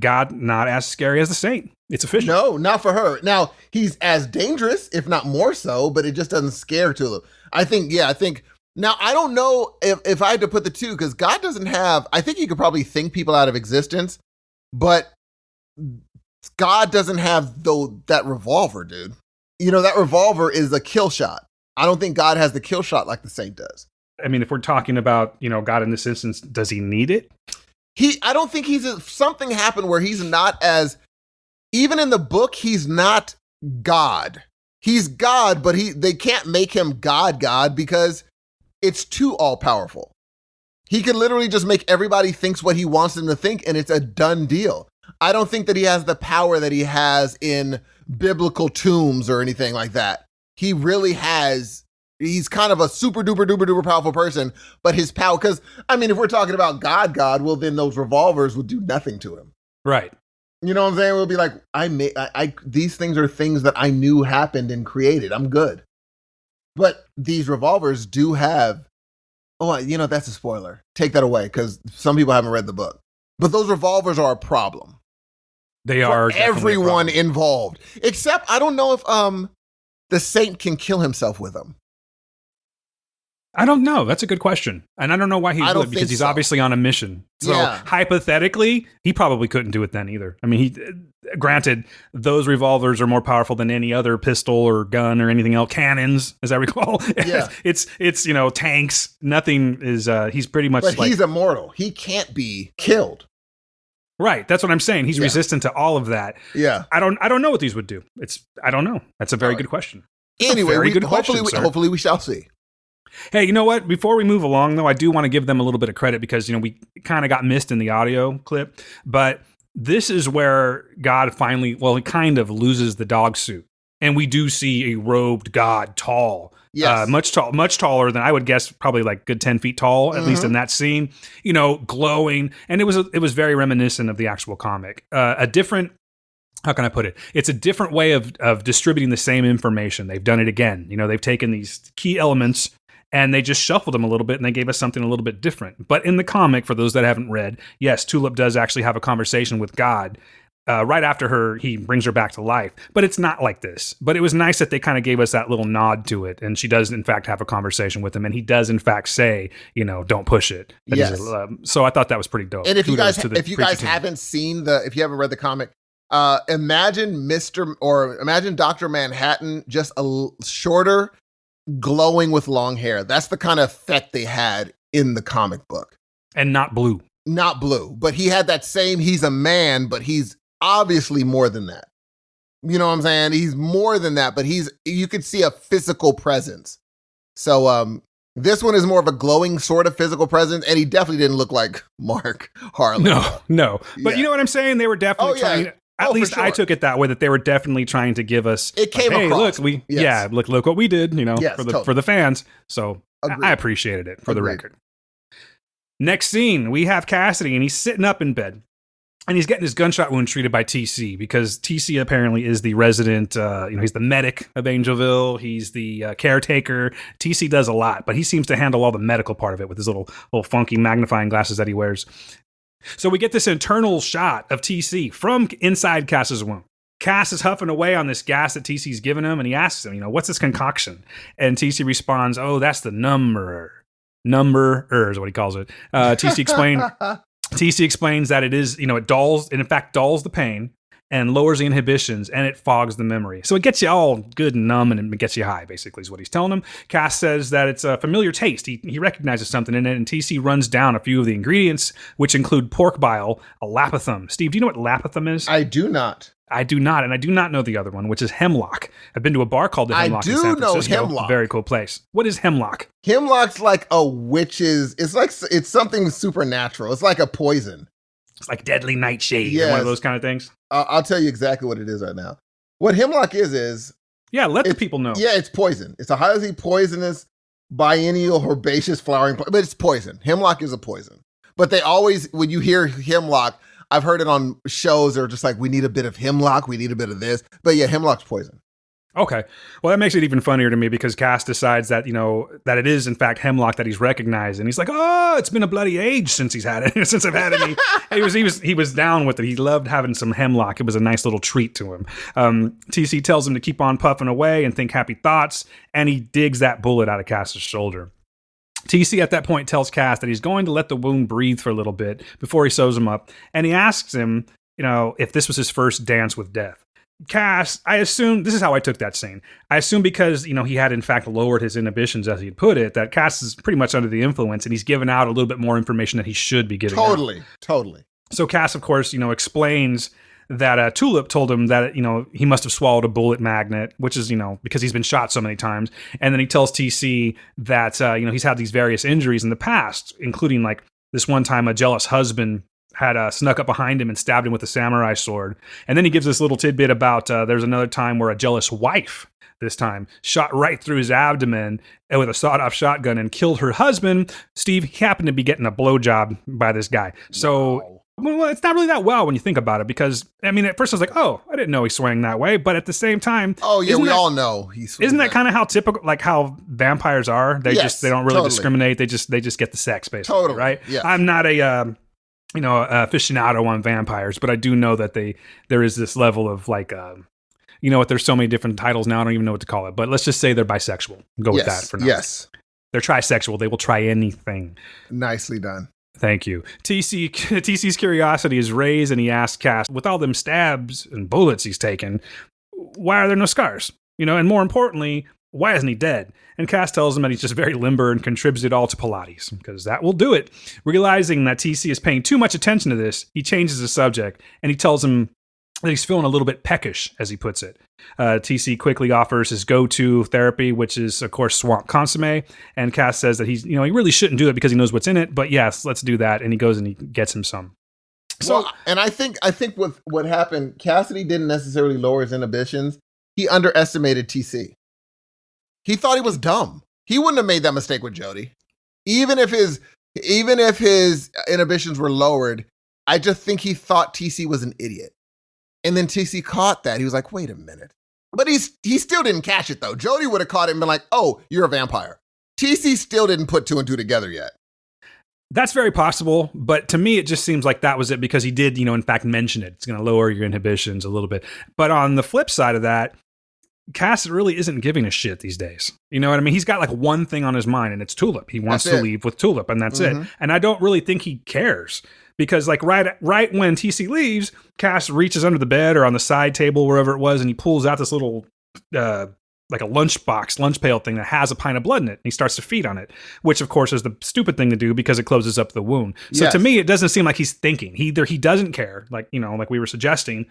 God, not as scary as the Saint. It's official. No, not for her. Now, he's as dangerous, if not more so, but it just doesn't scare Tulip. I think, now I don't know if I had to put the two, because God doesn't have, I think you could probably think people out of existence, but God doesn't have that revolver, dude. That revolver is a kill shot. I don't think God has the kill shot like the Saint does. I mean, if we're talking about, God in this instance, does he need it? I don't think something happened where he's not as, even in the book, he's not God. He's God, but they can't make him God because it's too all powerful. He can literally just make everybody thinks what he wants them to think, and it's a done deal. I don't think that he has the power that he has in biblical tombs or anything like that. He really has, he's kind of a super duper duper duper powerful person, but his power, because, if we're talking about God, well, then those revolvers would do nothing to him. Right. You know what I'm saying? We'll be like, these things are things that I knew happened and created. I'm good. But these revolvers do have, that's a spoiler. Take that away, because some people haven't read the book. But those revolvers are a problem. They are everyone involved. Except I don't know if the Saint can kill himself with them. I don't know. That's a good question. And I don't know why he would, because he's obviously on a mission. So hypothetically, he probably couldn't do it then either. Granted, those revolvers are more powerful than any other pistol or gun or anything else. Cannons, as I recall. Yeah. it's tanks. Nothing is, he's pretty much But he's immortal. He can't be killed. Right. That's what I'm saying. He's resistant to all of that. Yeah. I don't know what these would do. I don't know. That's a very good question. Anyway, hopefully we shall see. Hey, you know what? Before we move along, though, I do want to give them a little bit of credit because, we kind of got missed in the audio clip. But this is where God finally, he kind of loses the dog suit. And we do see a robed God, tall. Yes. Much taller than I would guess, probably like good 10 feet tall, at least in that scene, glowing. And it was very reminiscent of the actual comic. A different how can I put it? It's a different way of distributing the same information. They've done it again. They've taken these key elements and they just shuffled them a little bit and they gave us something a little bit different. But in the comic, for those that haven't read, yes, Tulip does actually have a conversation with God right after he brings her back to life. But it's not like this. But it was nice that they kind of gave us that little nod to it. And she does, in fact, have a conversation with him. And he does, in fact, say, don't push it. Yes. So I thought that was pretty dope. And if you guys haven't seen if you haven't read the comic, imagine Dr. Manhattan, just a shorter, glowing with long hair. That's the kind of effect they had in the comic book. And not blue. Not blue. But he had that same, he's a man, but he's obviously more than that. You know what I'm saying? He's more than that, but you could see a physical presence. So this one is more of a glowing sort of physical presence, and he definitely didn't look like Mark Harlan. No. But you know what I'm saying? They were definitely trying. At least I took it that way, that they were definitely trying to give us. It came across. Look, look what we did, for the fans. So Agreed. I appreciated it for the record. Next scene, we have Cassidy, and he's sitting up in bed, and he's getting his gunshot wound treated by TC, because TC apparently is the resident, he's the medic of Angelville. He's the caretaker. TC does a lot, but he seems to handle all the medical part of it with his little funky magnifying glasses that he wears. So we get this internal shot of TC from inside Cass's wound. Cass is huffing away on this gas that TC's given him, and he asks him, what's this concoction? And TC responds, oh, that's the numberer is what he calls it. TC explains that it is, it dulls the pain and lowers the inhibitions, and it fogs the memory. So it gets you all good and numb, and it gets you high, basically, is what he's telling him. Cass says that it's a familiar taste. He recognizes something in it, and TC runs down a few of the ingredients, which include pork bile, a lapithum. Steve, do you know what lapithum is? I do not. I do not, and I do not know the other one, which is hemlock. I've been to a bar called the Hemlock in San Francisco. I do know hemlock. Very cool place. What is hemlock? Hemlock's like a witch's. It's something supernatural. It's like a poison. It's like deadly nightshade, or one of those kind of things. I'll tell you exactly what it is right now. What hemlock is let the people know. Yeah, it's poison. It's a highly poisonous biennial herbaceous flowering plant, but it's poison. Hemlock is a poison. But they always, when you hear hemlock, I've heard it on shows. They're just like, we need a bit of hemlock. We need a bit of this. But yeah, hemlock's poison. Okay. Well, that makes it even funnier to me, because Cass decides that, that it is in fact hemlock that he's recognized. And he's like, oh, it's been a bloody age since he's had it, since I've had it. He was down with it. He loved having some hemlock. It was a nice little treat to him. TC tells him to keep on puffing away and think happy thoughts. And he digs that bullet out of Cass's shoulder. TC at that point tells Cass that he's going to let the wound breathe for a little bit before he sews him up. And he asks him, if this was his first dance with death. Cass, I assume, this is how I took that scene. I assume because, he had in fact lowered his inhibitions, as he'd put it, that Cass is pretty much under the influence, and he's given out a little bit more information that he should be giving out. Totally. So Cass, of course, explains that Tulip told him that, he must have swallowed a bullet magnet, which is, because he's been shot so many times. And then he tells TC that, he's had these various injuries in the past, including like this one time a jealous husband had snuck up behind him and stabbed him with a samurai sword. And then he gives this little tidbit about there's another time where a jealous wife, this time, shot right through his abdomen with a sawed-off shotgun and killed her husband. Steve, he happened to be getting a blowjob by this guy. So, well, it's not really that well when you think about it, because, at first I was like, oh, I didn't know he swung that way. But at the same time... Oh, yeah, we all know he swung. Isn't that kind of how typical, like how vampires are? They don't really discriminate. They just get the sex, basically, totally. Right? Yeah. I'm not a... aficionado on vampires, but I do know that there is this level of like, there's so many different titles now, I don't even know what to call it, but let's just say they're bisexual. Go with that for now. Yes. They're trisexual. They will try anything. Nicely done. Thank you. TC's curiosity is raised, and he asks Cass, with all them stabs and bullets he's taken, why are there no scars? And more importantly, why isn't he dead? And Cass tells him that he's just very limber and contributes it all to Pilates, because that will do it. Realizing that TC is paying too much attention to this, he changes the subject, and he tells him that he's feeling a little bit peckish, as he puts it. TC quickly offers his go-to therapy, which is, of course, swamp consomme. And Cass says that he really shouldn't do it because he knows what's in it, but yes, let's do that. And he goes and he gets him some. So, and I think with what happened, Cassidy didn't necessarily lower his inhibitions. He underestimated TC. He thought he was dumb. He wouldn't have made that mistake with Jody. Even if his inhibitions were lowered, I just think he thought TC was an idiot. And then TC caught that. He was like, wait a minute. But he still didn't catch it, though. Jody would have caught it and been like, oh, you're a vampire. TC still didn't put 2 and 2 together yet. That's very possible, but to me, it just seems like that was it because he did, in fact, mention it. It's going to lower your inhibitions a little bit. But on the flip side of that, Cass really isn't giving a shit these days. You know what I mean? He's got like one thing on his mind, and it's Tulip. He wants to leave with Tulip, and that's it. And I don't really think he cares because, like, right when TC leaves, Cass reaches under the bed or on the side table, wherever it was, and he pulls out this little like a lunch pail thing that has a pint of blood in it. And he starts to feed on it, which of course is the stupid thing to do because it closes up the wound. So to me, it doesn't seem like he's thinking. Either he doesn't care, like we were suggesting,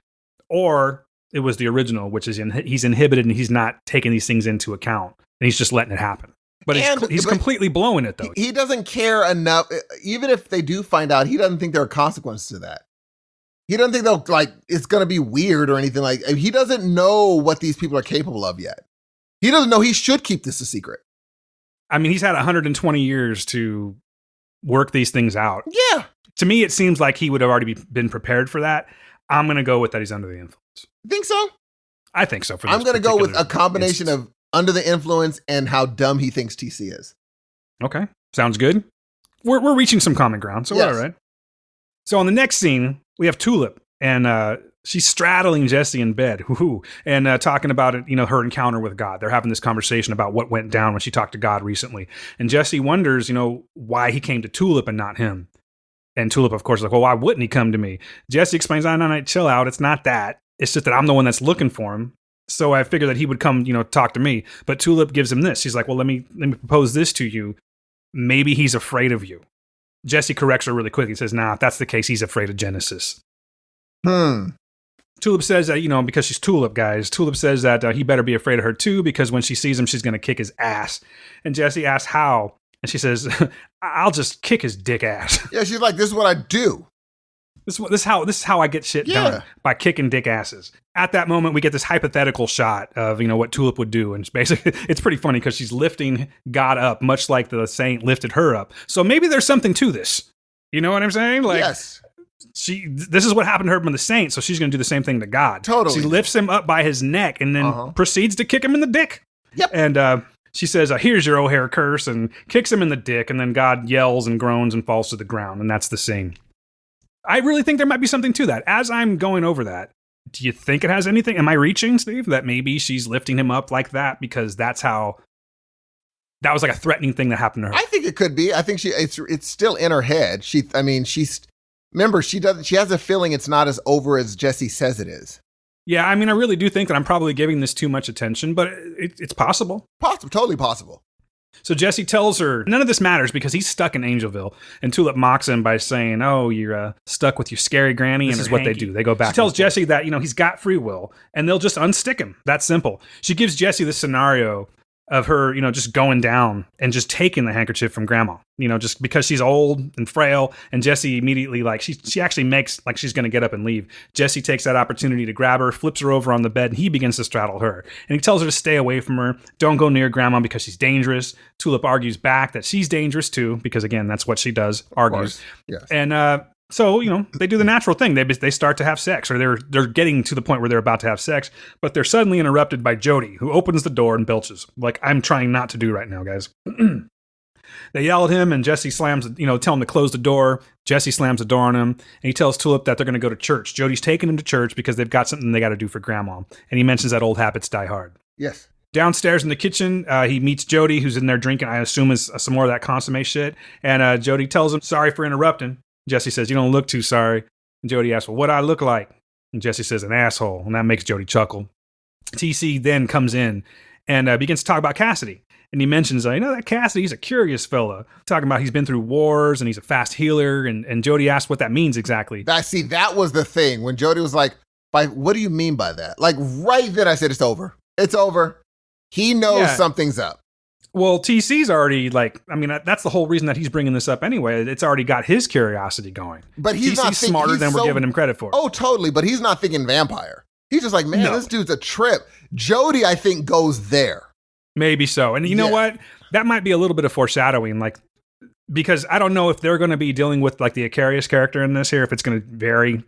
or it was the original, which is he's inhibited and he's not taking these things into account and he's just letting it happen. But he's completely blowing it though. He doesn't care enough. Even if they do find out, he doesn't think there are consequences to that. He doesn't think they'll it's going to be weird or anything like. He doesn't know what these people are capable of yet. He doesn't know he should keep this a secret. I mean, he's had 120 years to work these things out. Yeah. To me, it seems like he would have already been prepared for that. I'm going to go with that he's under the influence. Think so? I think so. I'm going to go with a combination of under the influence and how dumb he thinks TC is. Okay. Sounds good. We're reaching some common ground, so we're all right. So on the next scene, we have Tulip, and she's straddling Jesse in bed, and talking about it, her encounter with God. They're having this conversation about what went down when she talked to God recently. And Jesse wonders, why he came to Tulip and not him. And Tulip, of course, is like, well, why wouldn't he come to me? Jesse explains, no, chill out. It's not that. It's just that I'm the one that's looking for him. So I figured that he would come, talk to me. But Tulip gives him this. She's like, well, let me propose this to you. Maybe he's afraid of you. Jesse corrects her really quick. He says, nah, if that's the case, he's afraid of Genesis. Tulip says that, because she's Tulip, guys. Tulip says that he better be afraid of her too, because when she sees him, she's going to kick his ass. And Jesse asks how. And she says, I'll just kick his dick ass. Yeah, she's like, this is what I do. This is how I get shit done, by kicking dick asses. At that moment, we get this hypothetical shot of, what Tulip would do. And it's basically, it's pretty funny because she's lifting God up, much like the saint lifted her up. So maybe there's something to this. You know what I'm saying? Like, yes. This is what happened to her from the saint, so she's going to do the same thing to God. Totally. She lifts him up by his neck and then proceeds to kick him in the dick. Yep. And she says, here's your O'Hare curse, and kicks him in the dick, and then God yells and groans and falls to the ground, and that's the scene. I really think there might be something to that. As I'm going over that, do you think it has anything? Am I reaching, Steve, that maybe she's lifting him up like that because that was like a threatening thing that happened to her? I think it could be. I think it's still in her head. Remember, she has a feeling it's not as over as Jesse says it is. Yeah, I mean, I really do think that I'm probably giving this too much attention, but it's possible. Possible, totally possible. So Jesse tells her none of this matters because he's stuck in Angelville, and Tulip mocks him by saying, "Oh, you're stuck with your scary granny," and this is what they do. They go back. She tells Jesse that he's got free will, and they'll just unstick him. That's simple. She gives Jesse the scenario of her, just going down and just taking the handkerchief from Grandma, just because she's old and frail. And Jesse immediately, she actually makes like she's going to get up and leave. Jesse takes that opportunity to grab her, flips her over on the bed, and he begins to straddle her. And he tells her to stay away from her. Don't go near Grandma because she's dangerous. Tulip argues back that she's dangerous too, because again, that's what she does, argues. Yes. And, so, they do the natural thing. They start to have sex, or they're getting to the point where they're about to have sex, but they're suddenly interrupted by Jody, who opens the door and belches, like I'm trying not to do right now, guys. They yell at him, and Jesse slams, tell him to close the door. Jesse slams the door on him, and he tells Tulip that they're going to go to church. Jody's taking him to church because they've got something they got to do for Grandma, and he mentions that old habits die hard. Yes. Downstairs in the kitchen, he meets Jody, who's in there drinking, I assume is some more of that consommé shit, and Jody tells him, sorry for interrupting. Jesse says, you don't look too sorry. And Jody asks, well, what do I look like? And Jesse says, an asshole. And that makes Jody chuckle. TC then comes in and begins to talk about Cassidy. And he mentions, that Cassidy's a curious fella. Talking about he's been through wars and he's a fast healer. And Jody asks what that means exactly. That was the thing. When Jody was like, what do you mean by that? Like right then I said, it's over. It's over. He knows something's up. Well, TC's already that's the whole reason that he's bringing this up anyway. It's already got his curiosity going. But he's TC's smarter than we're giving him credit for. Oh, totally. But he's not thinking vampire. He's just like, man, this dude's a trip. Jody, I think, goes there. Maybe so. And you know what? That might be a little bit of foreshadowing, because I don't know if they're going to be dealing with the Icarius character in this here, if it's going to vary,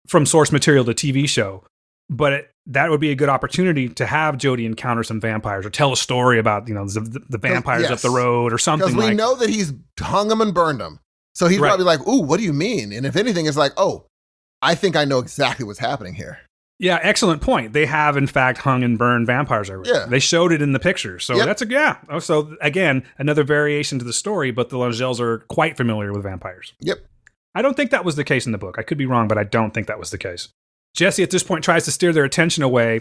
from source material to TV show. But that would be a good opportunity to have Jodie encounter some vampires or tell a story about, the vampires up the road or something. Because we know that he's hung them and burned them. So he's probably like, ooh, what do you mean? And if anything, it's like, oh, I think I know exactly what's happening here. Yeah, excellent point. They have, in fact, hung and burned vampires already. Yeah. They showed it in the picture. So So, again, another variation to the story, but the Langelles are quite familiar with vampires. Yep. I don't think that was the case in the book. I could be wrong, but I don't think that was the case. Jesse, at this point, tries to steer their attention away,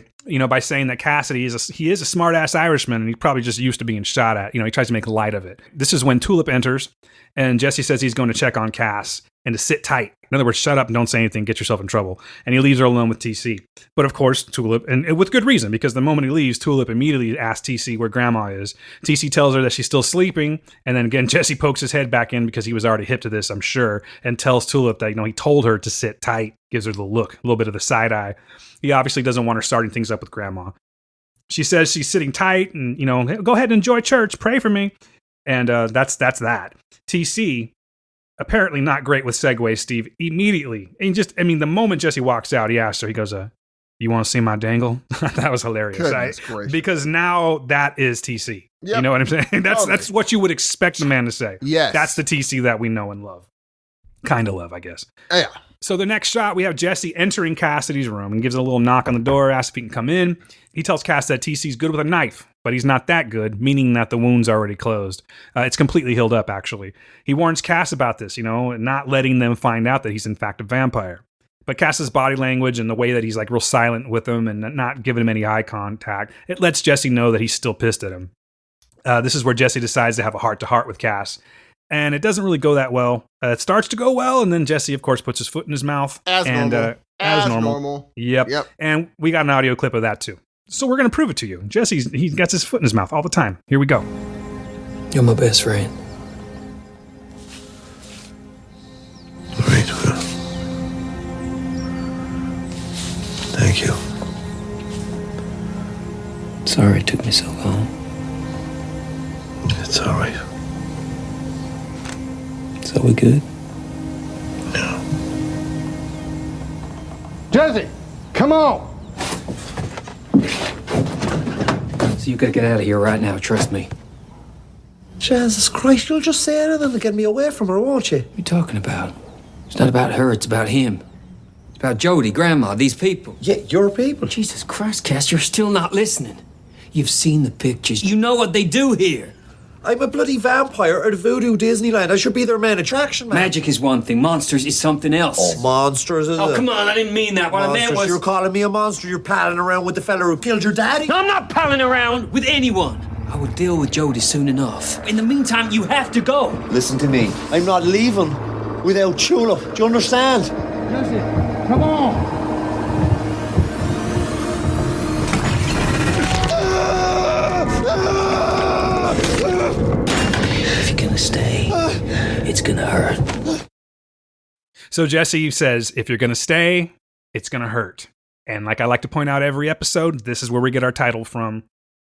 by saying that Cassidy is a smart-ass Irishman, and he's probably just used to being shot at. He tries to make light of it. This is when Tulip enters, and Jesse says he's going to check on Cass and to sit tight. In other words, shut up and don't say anything, get yourself in trouble. And he leaves her alone with TC. But of course, Tulip, and with good reason, because the moment he leaves, Tulip immediately asks TC where Grandma is. TC tells her that she's still sleeping, and then again, Jesse pokes his head back in because he was already hip to this, I'm sure, and tells Tulip that, he told her to sit tight, gives her the look, a little bit of the side eye. He obviously doesn't want her starting things up with Grandma. She says she's sitting tight and, go ahead and enjoy church, pray for me. And that's that. TC, apparently not great with segues, Steve, immediately. And the moment Jesse walks out, he asks her, he goes, you want to see my dangle? That was hilarious. Because now that is TC. Yep. You know what I'm saying? That's what you would expect the man to say. Yes. That's the TC that we know and love. Kind of love, I guess. Yeah. So the next shot, we have Jesse entering Cassidy's room and gives a little knock on the door, asks if he can come in. He tells Cass that TC's good with a knife, but he's not that good, meaning that the wound's already closed. It's completely healed up, actually. He warns Cass about this, and not letting them find out that he's in fact a vampire. But Cass's body language and the way that he's real silent with him and not giving him any eye contact, it lets Jesse know that he's still pissed at him. This is where Jesse decides to have a heart-to-heart with Cass. And it doesn't really go that well. It starts to go well, and then Jesse, of course, puts his foot in his mouth. As normal. Yep. And we got an audio clip of that, too. So we're going to prove it to you. He gets his foot in his mouth all the time. Here we go. You're my best friend. Great. Thank you. Sorry it took me so long. It's all right. So we good? No. Jesse, come on! So you gotta get out of here right now, trust me. Jesus Christ, you'll just say anything to get me away from her, won't you? What are you talking about? It's not about her, it's about him. It's about Jodie, Grandma, these people. Yeah, your people. Jesus Christ, Cass, you're still not listening. You've seen the pictures. You know what they do here. I'm a bloody vampire at Voodoo Disneyland. I should be their main attraction, man. Magic is one thing. Monsters is something else. Oh, monsters is come on, I didn't mean that. What I meant was... You're calling me a monster. You're palling around with the fella who killed your daddy? No, I'm not palling around with anyone. I will deal with Jodie soon enough. In the meantime, you have to go. Listen to me. I'm not leaving without Tulip. Do you understand? Jesse, come on! Stay. It's gonna hurt. So Jesse says, if you're gonna stay, it's gonna hurt. And like I like to point out every episode, this is where we get our title from.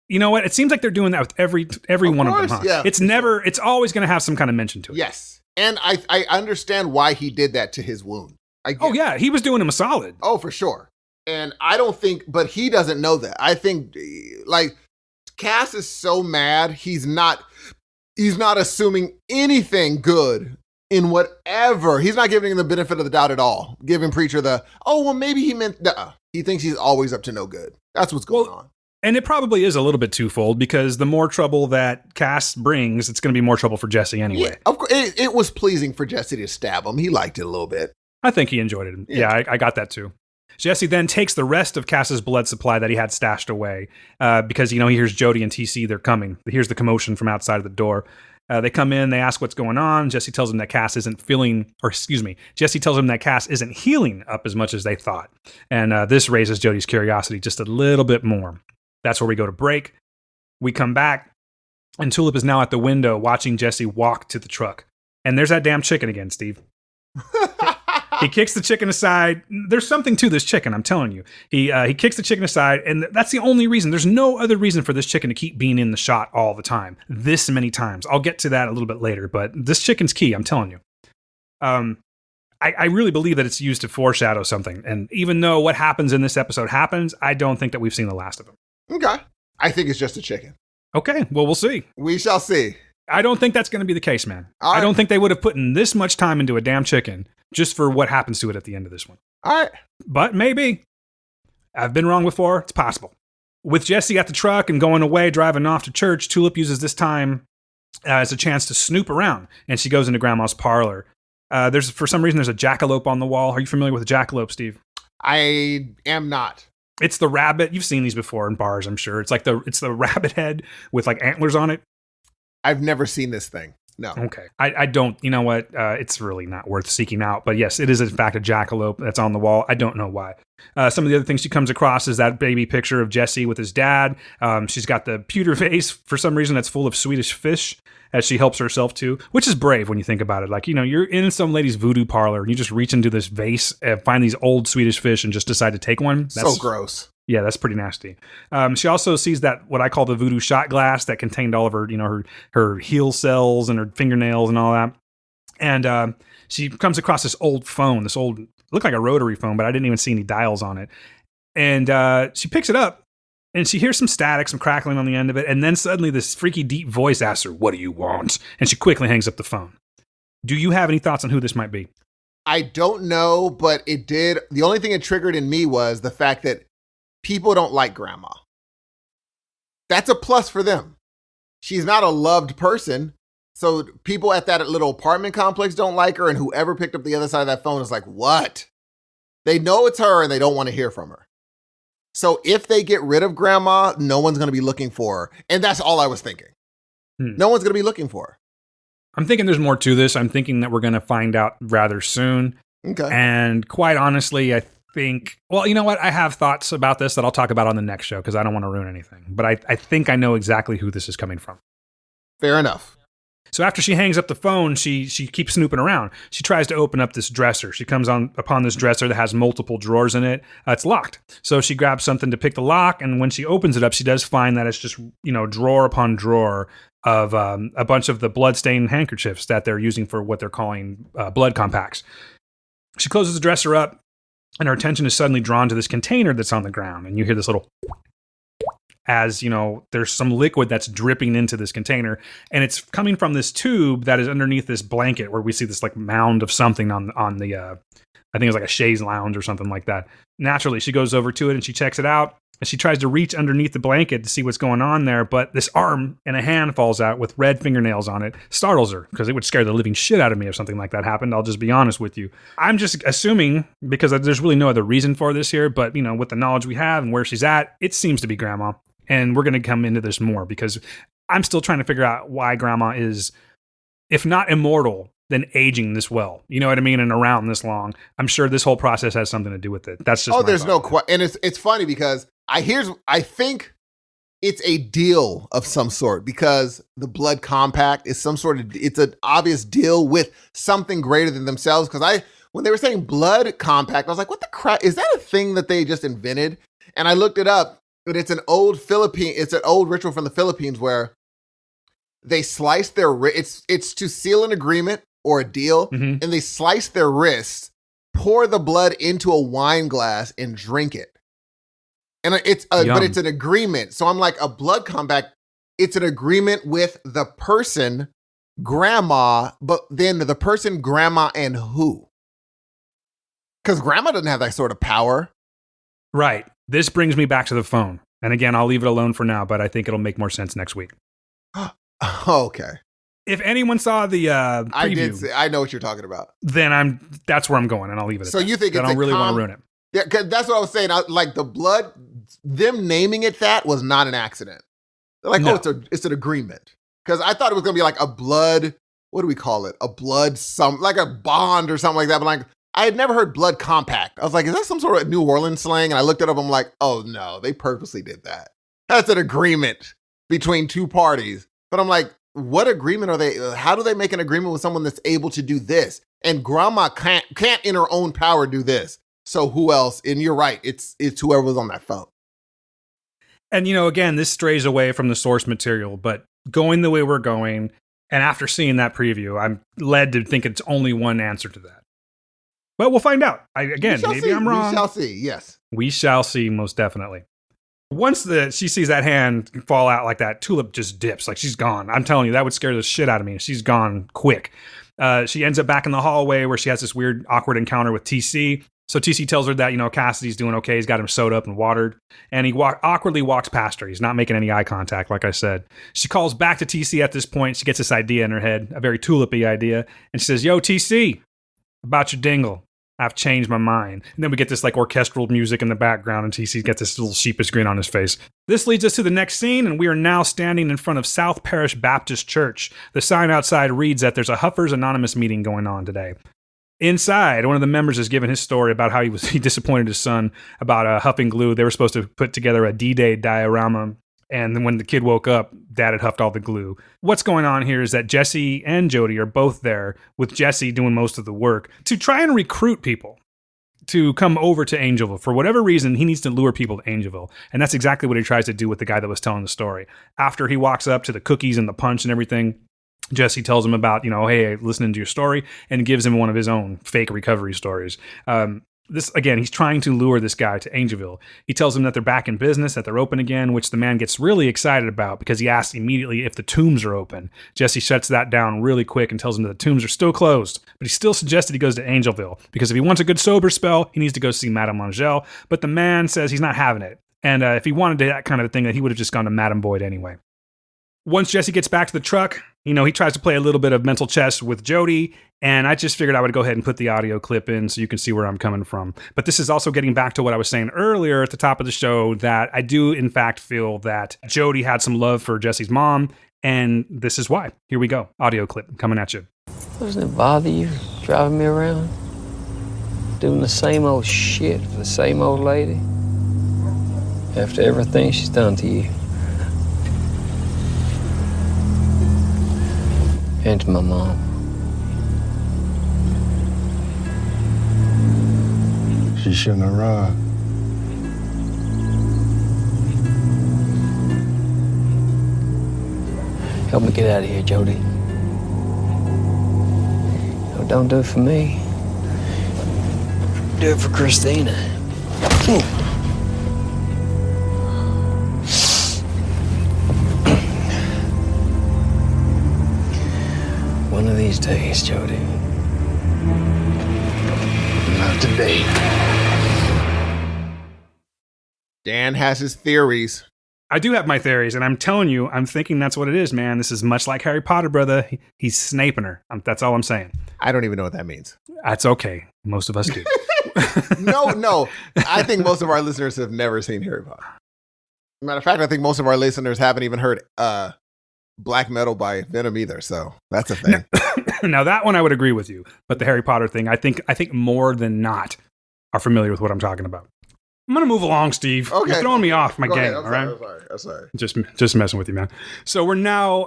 You know what? It seems like they're doing that with every one of them, huh? Yeah. It's always gonna have some kind of mention to it. Yes. And I understand why he did that to his wound. Yeah, he was doing him a solid. Oh, for sure. And I don't think, but he doesn't know that. I think, Cass is so mad, he's not assuming anything good in whatever. He's not giving him the benefit of the doubt at all. Giving Preacher maybe he meant, he thinks he's always up to no good. That's what's going on. And it probably is a little bit twofold because the more trouble that Cass brings, it's going to be more trouble for Jesse anyway. Yeah, of course, it was pleasing for Jesse to stab him. He liked it a little bit. I think he enjoyed it. Yeah, I got that too. Jesse then takes the rest of Cass's blood supply that he had stashed away because, he hears Jodie and TC, they're coming. He hears the commotion from outside of the door. They come in, they ask what's going on. Jesse tells him that Cass isn't Jesse tells him that Cass isn't healing up as much as they thought. And this raises Jodie's curiosity just a little bit more. That's where we go to break. We come back, and Tulip is now at the window watching Jesse walk to the truck. And there's that damn chicken again, Steve. He kicks the chicken aside. There's something to this chicken, I'm telling you. He kicks the chicken aside, and that's the only reason. There's no other reason for this chicken to keep being in the shot all the time, this many times. I'll get to that a little bit later, but this chicken's key, I'm telling you. I really believe that it's used to foreshadow something. And even though what happens in this episode happens, I don't think that we've seen the last of him. Okay. I think it's just a chicken. Okay, well, we'll see. We shall see. I don't think that's going to be the case, man. All right. I don't think they would have put in this much time into a damn chicken just for what happens to it at the end of this one. All right. But maybe. I've been wrong before. It's possible. With Jesse at the truck and going away, driving off to church, Tulip uses this time as a chance to snoop around, and she goes into Grandma's parlor. For some reason, there's a jackalope on the wall. Are you familiar with a jackalope, Steve? I am not. It's the rabbit. You've seen these before in bars, I'm sure. It's the rabbit head with like antlers on it. I've never seen this thing. No. Okay. I don't, you know what? It's really not worth seeking out. But yes, it is in fact a jackalope that's on the wall. I don't know why. Some of the other things she comes across is that baby picture of Jesse with his dad. She's got the pewter vase for some reason that's full of Swedish fish as she helps herself to, which is brave when you think about it. Like, you know, you're in some lady's voodoo parlor and you just reach into this vase and find these old Swedish fish and just decide to take one. That's so gross. Yeah, that's pretty nasty. She also sees that what I call the voodoo shot glass that contained all of her, you know, her heel cells and her fingernails and all that. And she comes across this old phone, looked like a rotary phone, but I didn't even see any dials on it. And she picks it up and she hears some static, some crackling on the end of it. And then suddenly this freaky deep voice asks her, "What do you want?" And she quickly hangs up the phone. Do you have any thoughts on who this might be? I don't know, but it did. The only thing it triggered in me was the fact that people don't like Grandma. That's a plus for them. She's not a loved person. So people at that little apartment complex don't like her, and whoever picked up the other side of that phone is like, what? They know it's her and they don't want to hear from her. So if they get rid of Grandma, no one's going to be looking for her. And that's all I was thinking. No one's going to be looking for her. I'm thinking there's more to this. I'm thinking that we're going to find out rather soon. Okay. And quite honestly, I think, well, you know what? I have thoughts about this that I'll talk about on the next show because I don't want to ruin anything. But I think I know exactly who this is coming from. Fair enough. So after she hangs up the phone, she keeps snooping around. She tries to open up this dresser. She comes upon this dresser that has multiple drawers in it. It's locked. So she grabs something to pick the lock, and when she opens it up, she does find that it's just, you know, drawer upon drawer of a bunch of the blood-stained handkerchiefs that they're using for what they're calling blood compacts. She closes the dresser up, and her attention is suddenly drawn to this container that's on the ground, and you hear this little, as, you know, there's some liquid that's dripping into this container, and it's coming from this tube that is underneath this blanket where we see this like mound of something on the, I think it's like a chaise lounge or something like that. Naturally, she goes over to it and she checks it out, and she tries to reach underneath the blanket to see what's going on there, but this arm and a hand falls out with red fingernails on it. Startles her, because it would scare the living shit out of me if something like that happened. I'll just be honest with you. I'm just assuming, because there's really no other reason for this here, but, you know, with the knowledge we have and where she's at, it seems to be Grandma. And we're going to come into this more because I'm still trying to figure out why Grandma is, if not immortal, then aging this well. You know what I mean? And around this long. I'm sure this whole process has something to do with it. That's just there's no question. And it's funny because I think it's a deal of some sort, because the blood compact is some sort of, it's an obvious deal with something greater than themselves. Because when they were saying blood compact, I was like, what the crap? Is that a thing that they just invented? And I looked it up. But it's an old ritual from the Philippines where they slice their wrist. It's to seal an agreement or a deal, and they slice their wrists, pour the blood into a wine glass, and drink it. And but it's an agreement. So I'm like, a blood compact. It's an agreement with the person, Grandma, but then the person, Grandma, and who? Because Grandma doesn't have that sort of power. Right. This brings me back to the phone. And again, I'll leave it alone for now, but I think it'll make more sense next week. Okay. If anyone saw the preview, I know what you're talking about. Then that's where I'm going, and I'll leave it at that. So you think I don't really want to ruin it. Yeah, because that's what I was saying. Like the blood, them naming it that was not an accident. They're like, no. It's an agreement. Because I thought it was going to be like a blood, what do we call it? A blood, like a bond or something like that. But like, I had never heard blood compact. I was like, is that some sort of New Orleans slang? And I looked it up. I'm like, oh no, they purposely did that. That's an agreement between two parties. But I'm like, what agreement are they? How do they make an agreement with someone that's able to do this? And Grandma can't in her own power do this. So who else? And you're right. It's whoever was on that phone. And, you know, again, this strays away from the source material, but going the way we're going, and after seeing that preview, I'm led to think it's only one answer to that. Well, we'll find out. Maybe I'm wrong. We shall see, yes. We shall see, most definitely. Once she sees that hand fall out like that, Tulip just dips. Like, she's gone. I'm telling you, that would scare the shit out of me. She's gone quick. She ends up back in the hallway where she has this weird, awkward encounter with TC. So TC tells her that, Cassidy's doing okay. He's got him sewed up and watered. And he awkwardly walks past her. He's not making any eye contact, like I said. She calls back to TC at this point. She gets this idea in her head, a very tulipy idea. And she says, "Yo, TC, about your dingle. I've changed my mind." And then we get this like orchestral music in the background, and TC gets this little sheepish grin on his face. This leads us to the next scene, and we are now standing in front of South Parish Baptist Church. The sign outside reads that there's a Huffers Anonymous meeting going on today. Inside, one of the members is giving his story about how he disappointed his son about huffing glue. They were supposed to put together a D-Day diorama, and then when the kid woke up, Dad had huffed all the glue. What's going on here is that Jesse and Jody are both there, with Jesse doing most of the work, to try and recruit people to come over to Angelville. For whatever reason, he needs to lure people to Angelville. And that's exactly what he tries to do with the guy that was telling the story. After he walks up to the cookies and the punch and everything, Jesse tells him about, hey, listening to your story, and gives him one of his own fake recovery stories. He's trying to lure this guy to Angelville. He tells him that they're back in business, that they're open again, which the man gets really excited about because he asks immediately if the tombs are open. Jesse shuts that down really quick and tells him that the tombs are still closed, but he still suggested he goes to Angelville because if he wants a good sober spell, he needs to go see Madame Angel, but the man says he's not having it. And if he wanted that kind of thing, that he would have just gone to Madame Boyd anyway. Once Jesse gets back to the truck, he tries to play a little bit of mental chess with Jody, and I just figured I would go ahead and put the audio clip in so you can see where I'm coming from. But this is also getting back to what I was saying earlier at the top of the show, that I do, in fact, feel that Jody had some love for Jesse's mom, and this is why. Here we go. Audio clip coming at you. Doesn't it bother you driving me around? Doing the same old shit for the same old lady? After everything she's done to you. And to my mom. She shouldn't have run. Help me get out of here, Jody. No, don't do it for me. Do it for Christina. One of these days, Jody. Not today. Dan has his theories. I do have my theories, and I'm telling you, I'm thinking that's what it is, man. This is much like Harry Potter, brother. He's snaping her. That's all I'm saying. I don't even know what that means. That's okay. Most of us do. No. I think most of our listeners have never seen Harry Potter. Matter of fact, I think most of our listeners haven't even heard Black Metal by Venom either, so that's a thing. Now that one I would agree with you, but the Harry Potter thing, I think more than not are familiar with what I'm talking about. I'm gonna move along, Steve. Okay. You're throwing me off my game. All right. I'm sorry. Just messing with you, man. So we're now.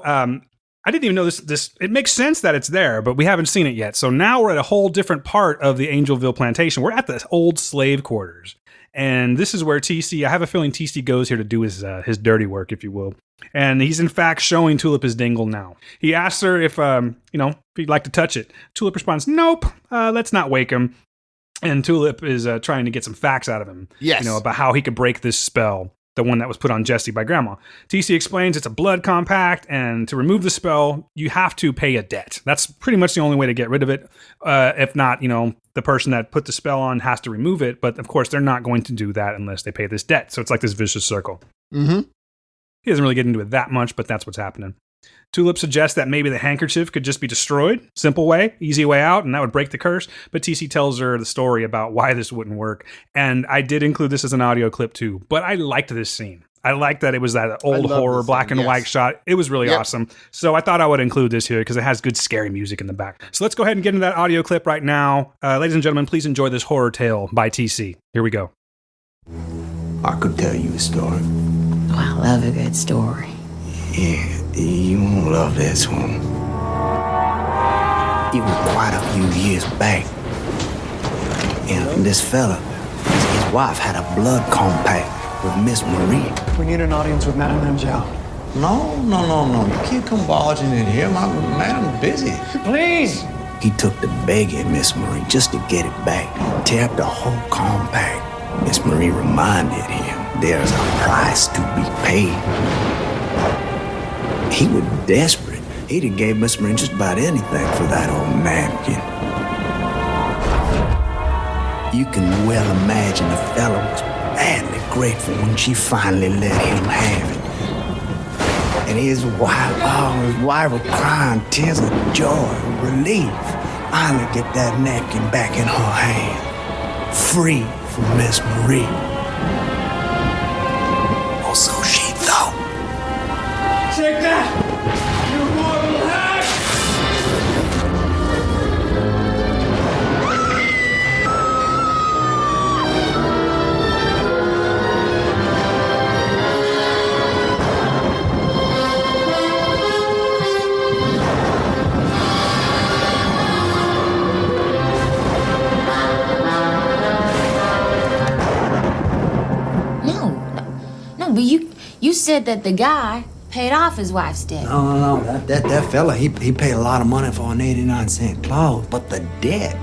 I didn't even know this. It makes sense that it's there, but we haven't seen it yet. So now we're at a whole different part of the Angelville plantation. We're at the old slave quarters. And this is where TC, I have a feeling TC goes here to do his dirty work, if you will. And he's in fact showing Tulip his dingle now. He asks her if he'd like to touch it. Tulip responds, "Nope, let's not wake him." And Tulip is trying to get some facts out of him. Yes. About how he could break this spell, the one that was put on Jesse by Grandma. TC explains it's a blood compact, and to remove the spell, you have to pay a debt. That's pretty much the only way to get rid of it. If not, the person that put the spell on has to remove it. But of course, they're not going to do that unless they pay this debt. So it's like this vicious circle. Mm-hmm. He doesn't really get into it that much, but that's what's happening. Tulip suggests that maybe the handkerchief could just be destroyed. Simple way, easy way out, and that would break the curse. But TC tells her the story about why this wouldn't work. And I did include this as an audio clip too, but I liked this scene. I liked that it was that old horror black and white shot. It was really awesome. So I thought I would include this here because it has good scary music in the back. So let's go ahead and get into that audio clip right now. Ladies and gentlemen, please enjoy this horror tale by TC. Here we go. I could tell you a story. Oh, I love a good story. Yeah, you won't love this one. It was quite a few years back. And this fella, his wife had a blood compact with Miss Marie. We need an audience with Madame Angel. No. You can't come barging in here. My madam's busy. Please, He took to begging Miss Marie just to get it back, tear up the whole compact. Miss Marie reminded him there's a price to be paid. He was desperate. He'd have gave Miss Marie just about anything for that old napkin. You can well imagine the fellow was badly grateful when she finally let him have it. And his wife was crying tears of joy, relief. Finally get that napkin back in her hand, free from Miss Marie. Or so she thought. Take that, you mortal hack! No, but you said that the guy paid off his wife's debt. No. That fella, he paid a lot of money for an 89-cent clothes, but the debt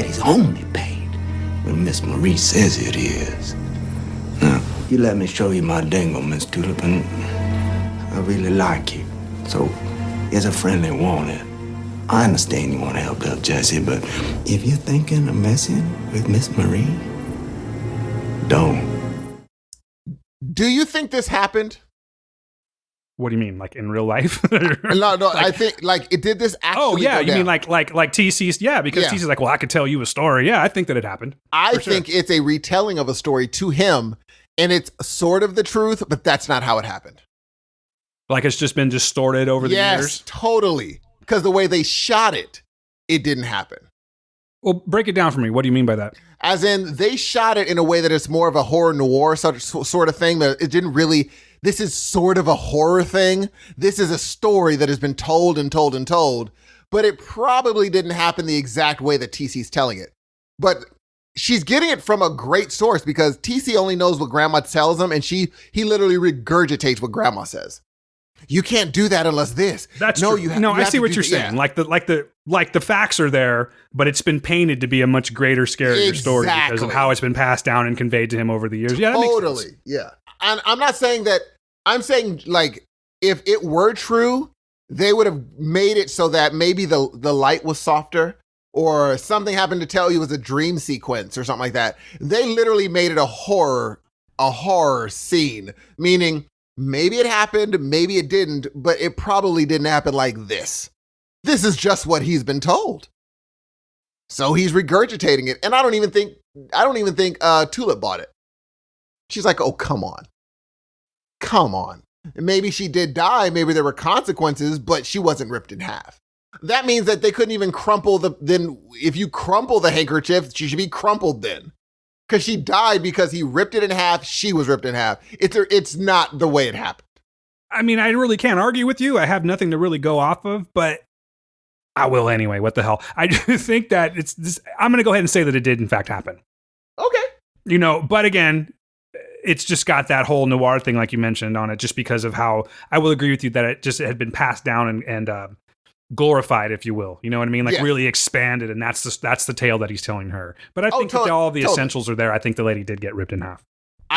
is only paid when Miss Marie says it is. Now, you let me show you my dingo, Miss Tulip, and I really like you. So, here's a friendly warning. I understand you want to help out Jesse, but if you're thinking of messing with Miss Marie, don't. Do you think this happened? What do you mean, like in real life? No, like, I think like it did this actually. Oh yeah, go you down. mean like TC's? Yeah, because TC's like, well, I could tell you a story. Yeah, I think that it happened. I think it's a retelling of a story to him, and it's sort of the truth, but that's not how it happened. Like it's just been distorted over the years. Yes, totally. Because the way they shot it, it didn't happen. Well, break it down for me. What do you mean by that? As in, they shot it in a way that it's more of a horror noir sort of thing. That it didn't really. This is sort of a horror thing. This is a story that has been told and told and told, but it probably didn't happen the exact way that TC's telling it. But she's getting it from a great source because TC only knows what Grandma tells him, and he literally regurgitates what Grandma says. You can't do that unless this. That's true. I see what you're saying. Yeah. Like the facts are there, but it's been painted to be a much greater, scarier story because of how it's been passed down and conveyed to him over the years. Yeah, that totally. Makes sense. Yeah. And I'm not saying that. I'm saying like if it were true, they would have made it so that maybe the light was softer or something happened to tell you it was a dream sequence or something like that. They literally made it a horror scene, meaning maybe it happened, maybe it didn't, but it probably didn't happen like this. This is just what he's been told. So he's regurgitating it. And I don't even think Tulip bought it. She's like, oh, come on. Maybe she did die. Maybe there were consequences, but she wasn't ripped in half. That means that they couldn't even then if you crumple the handkerchief, she should be crumpled then. Because she died because he ripped it in half. She was ripped in half. It's not the way it happened. I mean, I really can't argue with you. I have nothing to really go off of, but I will anyway. What the hell? I do think that it's this. I'm going to go ahead and say that it did in fact happen. Okay. But again, it's just got that whole noir thing, like you mentioned on it, just because of how I will agree with you that it had been passed down and glorified, if you will. You know what I mean? Like really expanded, and that's the tale that he's telling her. But I think that all of the essentials are there. I think the lady did get ripped in half.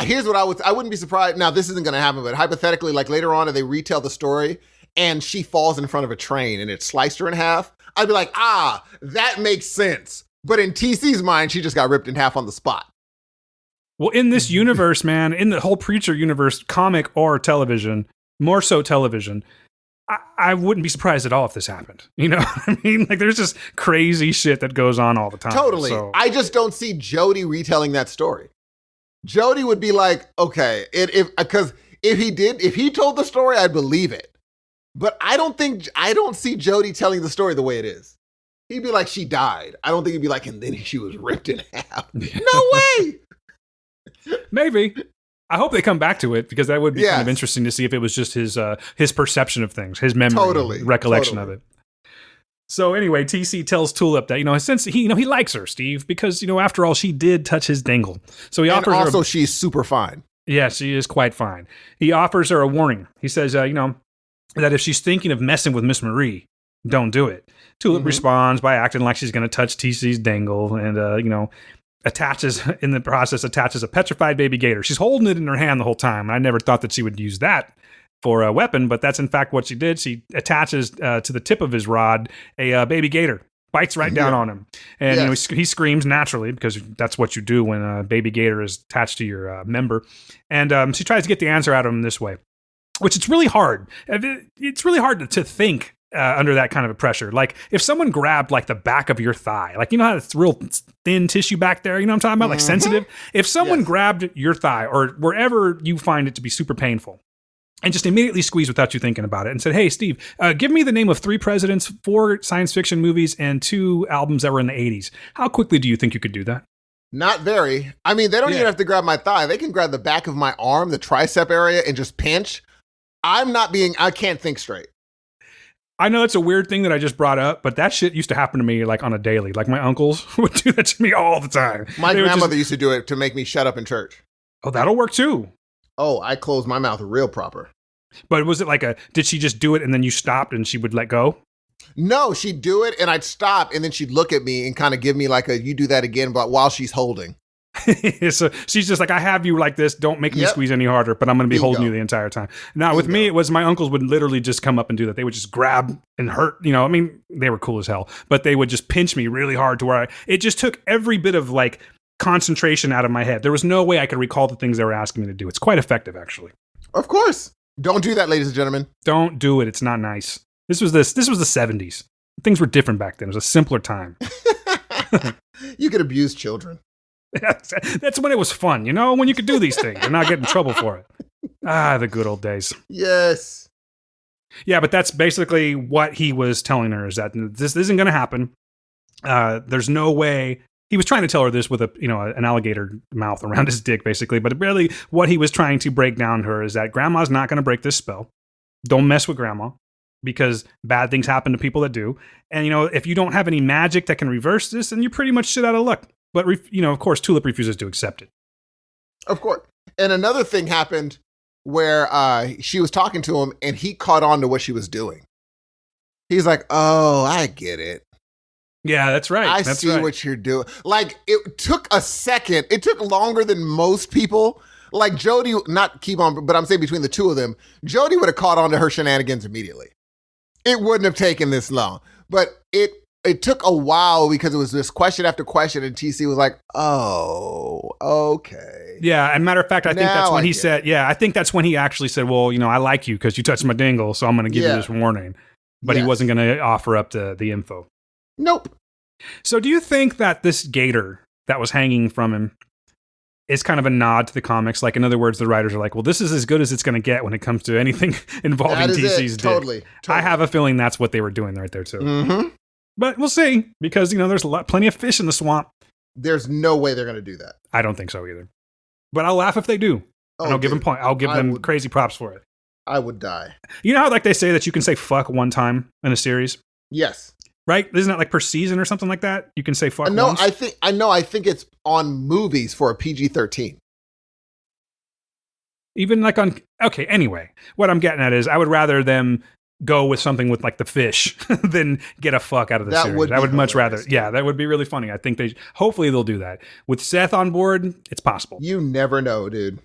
Here's what I wouldn't be surprised. Now, this isn't going to happen, but hypothetically, like later on, if they retell the story and she falls in front of a train and it sliced her in half, I'd be like, that makes sense. But in TC's mind, she just got ripped in half on the spot. Well, in this universe, man, in the whole Preacher universe, comic or television, more so television, I wouldn't be surprised at all if this happened. You know what I mean? Like, there's just crazy shit that goes on all the time. Totally. So. I just don't see Jody retelling that story. Jody would be like, okay, because if he told the story, I'd believe it. But I don't see Jody telling the story the way it is. He'd be like, she died. I don't think he'd be like, and then she was ripped in half. No way. Maybe. I hope they come back to it because that would be kind of interesting to see if it was just his perception of things, his memory, recollection of it. So anyway, TC tells Tulip that, since he likes her, Steve, because, after all, she did touch his dingle. So he offers her. Also, she's super fine. Yeah, she is quite fine. He offers her a warning. He says, that if she's thinking of messing with Miss Marie, don't do it. Tulip responds by acting like she's going to touch TC's dangle and, attaches a petrified baby gator. She's holding it in her hand the whole time. I never thought that she would use that for a weapon, but that's in fact what she did. She attaches to the tip of his rod a baby gator, bites right down on him. And he screams naturally because that's what you do when a baby gator is attached to your member. And she tries to get the answer out of him this way, which it's really hard. It's really hard to think under that kind of a pressure. Like if someone grabbed like the back of your thigh, like you know how it's real thin tissue back there, you know what I'm talking about? Like sensitive. If someone grabbed your thigh or wherever you find it to be super painful and just immediately squeezed without you thinking about it and said, hey, Steve, give me the name of 3 presidents, 4 science fiction movies, and 2 albums that were in the 80s. How quickly do you think you could do that? Not very. I mean, they don't even have to grab my thigh. They can grab the back of my arm, the tricep area, and just pinch. I can't think straight. I know that's a weird thing that I just brought up, but that shit used to happen to me like on a daily. Like my uncles would do that to me all the time. My grandmother used to do it to make me shut up in church. Oh, that'll work too. Oh, I closed my mouth real proper. But was it like did she just do it and then you stopped and she would let go? No, she'd do it and I'd stop and then she'd look at me and kind of give me like you do that again, but while she's holding. So she's just like, I have you like this. Don't make me squeeze any harder, but I'm going to be holding you the entire time. Now, with me, it was my uncles would literally just come up and do that. They would just grab and hurt. I mean, they were cool as hell, but they would just pinch me really hard to where it just took every bit of like concentration out of my head. There was no way I could recall the things they were asking me to do. It's quite effective, actually. Of course. Don't do that, ladies and gentlemen. Don't do it. It's not nice. This was the 70s. Things were different back then. It was a simpler time. You could abuse children. That's when it was fun, when you could do these things and not get in trouble for it. The good old days. Yes. Yeah, but that's basically what he was telling her, is that this isn't going to happen. There's no way. He was trying to tell her this with an alligator mouth around his dick, basically. But really, what he was trying to break down to her is that Grandma's not going to break this spell. Don't mess with Grandma, because bad things happen to people that do. And, if you don't have any magic that can reverse this, then you're pretty much shit out of luck. But, of course, Tulip refuses to accept it. Of course. And another thing happened where she was talking to him and he caught on to what she was doing. He's like, oh, I get it. Yeah, that's right. I see what you're doing. Like, it took a second. It took longer than most people. Like, Jody, not keep on, but I'm saying between the two of them, Jody would have caught on to her shenanigans immediately. It wouldn't have taken this long. But it took a while because it was this question after question, and TC was like, oh, okay. Yeah, and matter of fact, I think that's when he said, I think that's when he actually said, well, I like you because you touched my dingle, so I'm going to give you this warning. But he wasn't going to offer up the info. Nope. So do you think that this gator that was hanging from him is kind of a nod to the comics? Like, in other words, the writers are like, well, this is as good as it's going to get when it comes to anything involving TC's dick. Totally. I have a feeling that's what they were doing right there, too. Mm-hmm. But we'll see, because, there's plenty of fish in the swamp. There's no way they're going to do that. I don't think so either. But I'll laugh if they do. And I'll give them crazy props for it. I would die. You know how they say that you can say fuck one time in a series? Yes. Right? Isn't that like per season or something like that? You can say fuck once? I think it's on movies for a PG-13. Even like on... Okay, anyway. What I'm getting at is I would rather them go with something with like the fish than get a fuck out of the series. I would much rather. Yeah, that would be really funny. I think hopefully they'll do that. With Seth on board, it's possible. You never know, dude.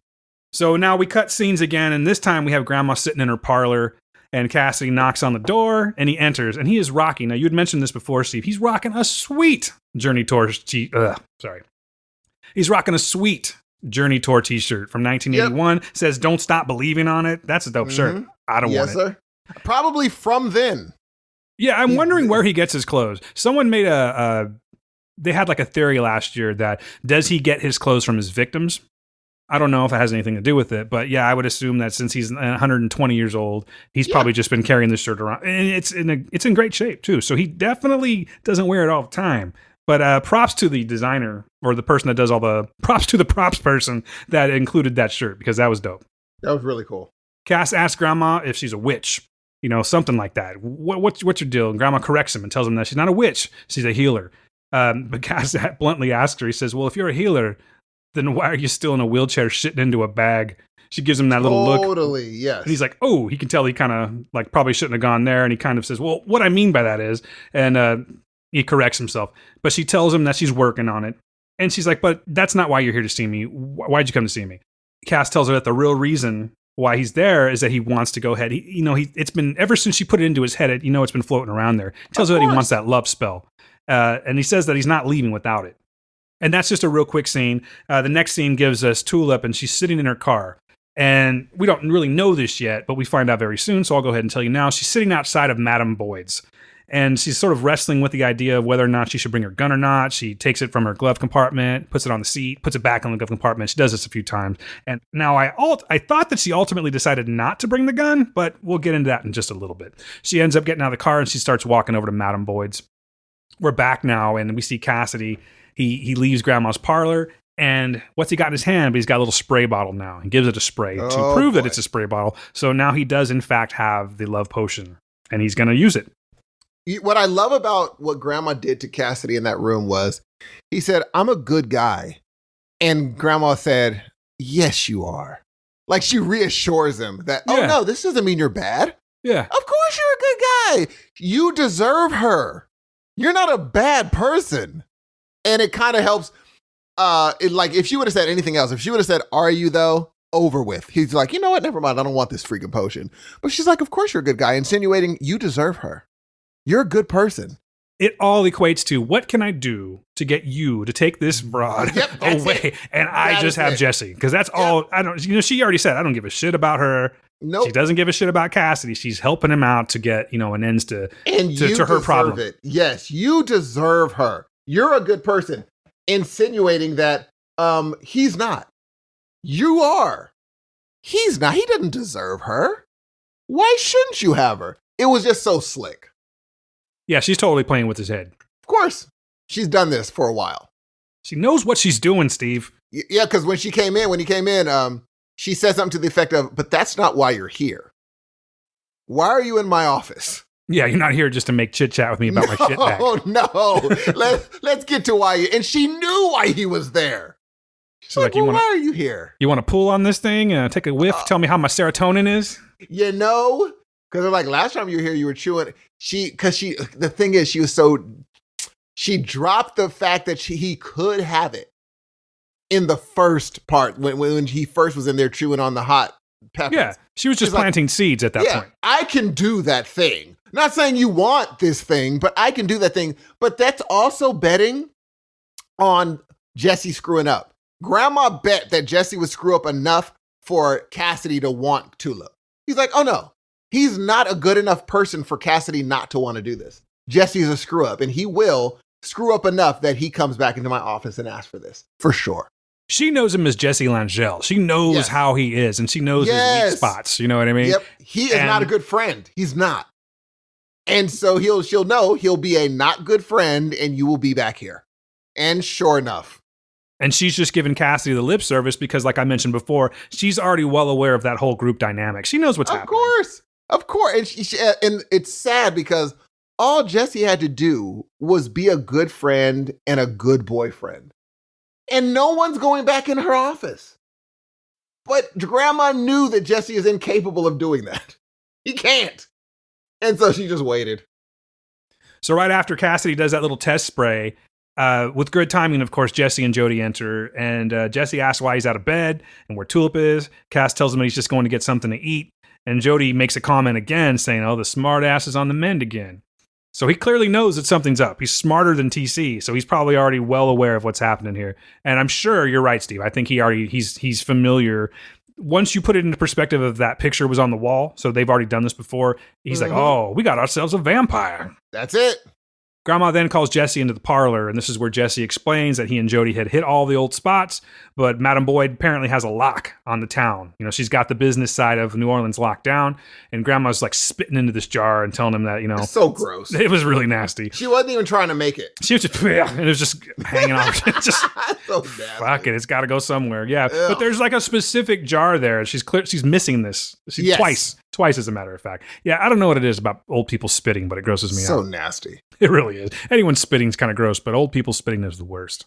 So now we cut scenes again, and this time we have Grandma sitting in her parlor, and Cassidy knocks on the door, and he enters, and he is rocking. Now, you had mentioned this before, Steve. He's rocking a sweet Journey Tour He's rocking a sweet Journey Tour t-shirt from 1981. Yep. Says, don't stop believing on it. That's a dope shirt. I don't want it. Yes, sir. Probably from then. Yeah, I'm wondering where he gets his clothes. Someone made they had like a theory last year that does he get his clothes from his victims? I don't know if it has anything to do with it, but yeah, I would assume that since he's 120 years old, he's probably just been carrying this shirt around, and it's in great shape too. So he definitely doesn't wear it all the time. But props to the designer or the person that does props to the props person that included that shirt, because that was dope. That was really cool. Cass asks Grandma if she's a witch. Something like that. What's your deal? And Grandma corrects him and tells him that she's not a witch. She's a healer. But Cass bluntly asks her, he says, well, if you're a healer, then why are you still in a wheelchair shitting into a bag? She gives him that little look. Totally, yes. And he's like, oh, he can tell he kind of like probably shouldn't have gone there. And he kind of says, well, what I mean by that is, and he corrects himself. But she tells him that she's working on it. And she's like, but that's not why you're here to see me. Why'd you come to see me? Cass tells her that the real reason why he's there is that he wants to go ahead. It's been ever since she put it into his head, it's been floating around there. He tells her that he wants that love spell. And he says that he's not leaving without it. And that's just a real quick scene. The next scene gives us Tulip, and she's sitting in her car. And we don't really know this yet, but we find out very soon, so I'll go ahead and tell you now. She's sitting outside of Madame Boyd's. And she's sort of wrestling with the idea of whether or not she should bring her gun or not. She takes it from her glove compartment, puts it on the seat, puts it back on the glove compartment. She does this a few times. And now I thought that she ultimately decided not to bring the gun, but we'll get into that in just a little bit. She ends up getting out of the car, and she starts walking over to Madame Boyd's. We're back now, and we see Cassidy. He leaves Grandma's parlor, and what's he got in his hand? But he's got a little spray bottle now. He gives it a spray to prove that it's a spray bottle. So now he does, in fact, have the love potion, and he's going to use it. What I love about what Grandma did to Cassidy in that room was he said, I'm a good guy. And Grandma said, yes, you are. Like she reassures him that, oh, no, this doesn't mean you're bad. Yeah. Of course you're a good guy. You deserve her. You're not a bad person. And it kind of helps. Like if she would have said anything else, if she would have said, are you though? Over with. He's like, you know what? Never mind. I don't want this freaking potion. But she's like, of course you're a good guy, insinuating you deserve her. You're a good person. It all equates to what can I do to get you to take this broad away? And I just have Jesse. Because that's all I don't, she already said, I don't give a shit about her. Nope. She doesn't give a shit about Cassidy. She's helping him out to get, an ends to her problem. It. Yes, you deserve her. You're a good person. Insinuating that he's not. You are. He's not. He doesn't deserve her. Why shouldn't you have her? It was just so slick. Yeah, she's totally playing with his head. Of course. She's done this for a while. She knows what she's doing, Steve. Yeah, because when he came in, she said something to the effect of, but that's not why you're here. Why are you in my office? Yeah, you're not here just to make chit-chat with me about my shit bag. Oh, no. Let's get to why and she knew why he was there. She's like, why are you here? You want to pull on this thing? Take a whiff? Tell me how my serotonin is? Because they're like, last time you were here, you were chewing. The thing is, she dropped the fact that he could have it in the first part when he first was in there chewing on the hot peppers. Yeah, she was just planting seeds at that point. I can do that thing. Not saying you want this thing, but I can do that thing. But that's also betting on Jesse screwing up. Grandma bet that Jesse would screw up enough for Cassidy to want Tulip. He's like, oh no, he's not a good enough person for Cassidy not to want to do this. Jesse's a screw up, and he will screw up enough that he comes back into my office and asks for this, for sure. She knows him as Jesse Langell. She knows how he is, and she knows his weak spots. You know what I mean? Yep. He is not a good friend. He's not. And so she'll know he'll be a not good friend, and you will be back here. And sure enough. And she's just giving Cassidy the lip service because, like I mentioned before, she's already well aware of that whole group dynamic. She knows what's happening. Of course. And it's sad because all Jesse had to do was be a good friend and a good boyfriend. And no one's going back in her office. But Grandma knew that Jesse is incapable of doing that. He can't. And so she just waited. So right after Cassidy does that little test spray, with good timing, of course, Jesse and Jody enter, and Jesse asks why he's out of bed and where Tulip is. Cass tells him that he's just going to get something to eat, and Jody makes a comment again saying, oh, the smart ass is on the mend again. So he clearly knows that something's up. He's smarter than TC, so he's probably already well aware of what's happening here. And I'm sure you're right, Steve. I think he's familiar. Once you put it into perspective of that picture was on the wall, so they've already done this before, he's like, oh, we got ourselves a vampire. That's it. Grandma then calls Jesse into the parlor, and this is where Jesse explains that he and Jody had hit all the old spots, but Madame Boyd apparently has a lock on the town. She's got the business side of New Orleans locked down, and Grandma's like spitting into this jar and telling him that, It's so gross. It was really nasty. She wasn't even trying to make it. She was just, and it was just hanging off. Just, so nasty. Fuck it, it's got to go somewhere. Yeah, ew. But there's like a specific jar there. She's missing this. Twice, as a matter of fact. Yeah, I don't know what it is about old people spitting, but it grosses me out. So nasty. It really is. Anyone spitting's kind of gross, but old people spitting is the worst.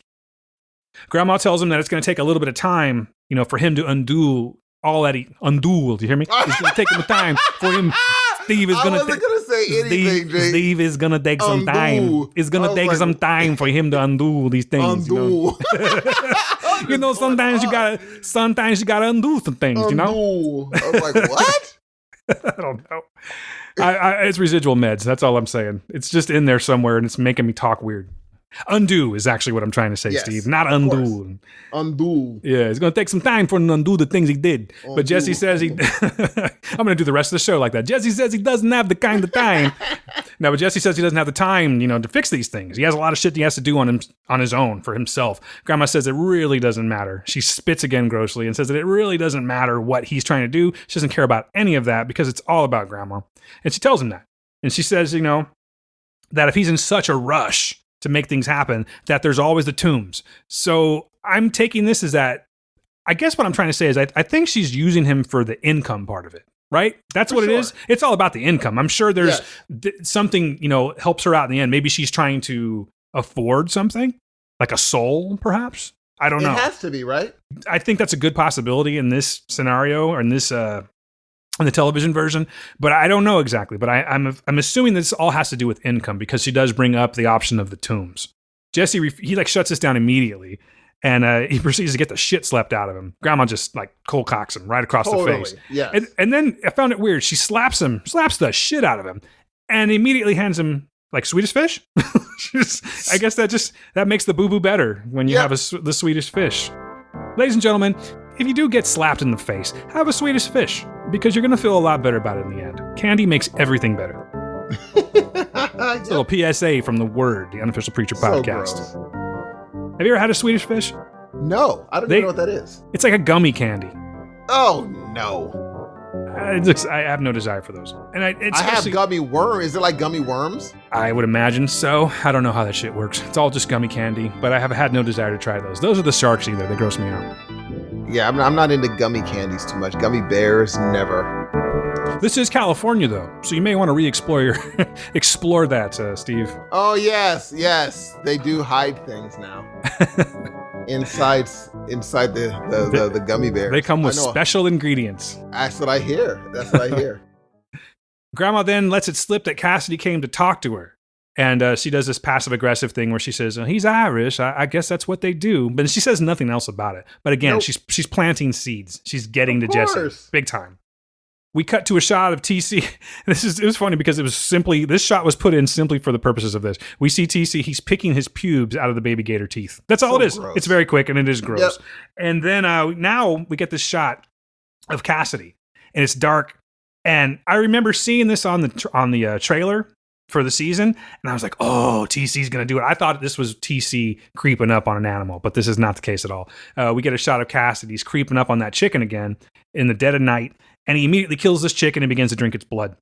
Grandma tells him that it's going to take a little bit of time, for him to undo all that he undo. Do you hear me? It's going to take him time for him. Steve is going to say anything, Jay. Steve is going to take some time. It's going to take some time for him to undo these things. Undo. You know, sometimes you gotta undo some things, you know? I was like, what? I don't know. It's residual meds. That's all I'm saying. It's just in there somewhere, and it's making me talk weird. Undo is actually what I'm trying to say, yes, Steve. Not undo. Undo. Yeah, it's going to take some time for him to undo the things he did. Undo. But Jesse says he... I'm going to do the rest of the show like that. Jesse says he doesn't have the kind of time. No, but Jesse says he doesn't have the time, to fix these things. He has a lot of shit he has to do on his own for himself. Grandma says it really doesn't matter. She spits again grossly and says that it really doesn't matter what he's trying to do. She doesn't care about any of that because it's all about Grandma. And she tells him that. And she says, that if he's in such a rush to make things happen, that there's always the tombs. So I'm taking this as that, I guess what I'm trying to say is I think she's using him for the income part of it, right? That's for what sure. It is. It's all about the income. I'm sure there's something, helps her out in the end. Maybe she's trying to afford something, like a soul, perhaps. I don't know. It has to be, right? I think that's a good possibility in this scenario or in this, in the television version, but I don't know exactly. But I'm assuming this all has to do with income because she does bring up the option of the tombs. Jesse he shuts this down immediately, and he proceeds to get the shit slapped out of him. Grandma just cold cocks him right across the face. Yeah. And then I found it weird. She slaps the shit out of him, and immediately hands him Swedish fish. I guess that makes the boo boo better when you have the Swedish fish. Ladies and gentlemen, if you do get slapped in the face, have a Swedish fish, because you're going to feel a lot better about it in the end. Candy makes everything better. It's a little PSA from The Word, the Unofficial PREACHER Podcast. Gross. Have you ever had a Swedish fish? No, I don't even know what that is. It's like a gummy candy. Oh, no. I have no desire for those. And I have gummy worm. Is it like gummy worms? I would imagine so. I don't know how that shit works. It's all just gummy candy, but I have had no desire to try those. Those are the sharks either. They gross me out. Yeah, I'm not into gummy candies too much. Gummy bears, never. This is California, though, so you may want to explore that, Steve. Oh, yes. They do hide things now. inside the gummy bears. They come with special ingredients. That's what I hear. Grandma then lets it slip that Cassidy came to talk to her. And she does this passive-aggressive thing where she says, he's Irish. I guess that's what they do. But she says nothing else about it. But again, she's planting seeds. She's getting to Jesse. Big time. We cut to a shot of TC. It was funny because this shot was put in simply for the purposes of this. We see TC, he's picking his pubes out of the baby gator teeth. That's all it is. Gross. It's very quick and it is gross. Yep. And then now we get this shot of Cassidy. And it's dark. And I remember seeing this on the trailer for the season, and I was like, oh, TC's gonna do it. I thought this was TC creeping up on an animal, but this is not the case at all. We get a shot of Cassidy. He's creeping up on that chicken again in the dead of night, and he immediately kills this chicken and begins to drink its blood.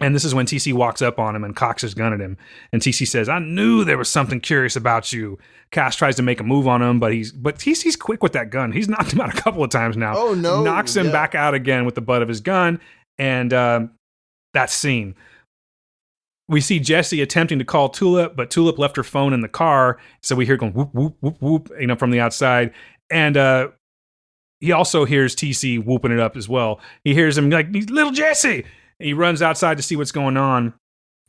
And this is when TC walks up on him and cocks his gun at him, and TC says, I knew there was something curious about you. Cass tries to make a move on him, but TC's quick with that gun. He's knocked him out a couple of times now. Oh, no. Knocks him back out again with the butt of his gun, and that scene. We see Jesse attempting to call Tulip, but Tulip left her phone in the car. So we hear going whoop, whoop, whoop, whoop, from the outside. And he also hears TC whooping it up as well. He hears him like, little Jesse. And he runs outside to see what's going on.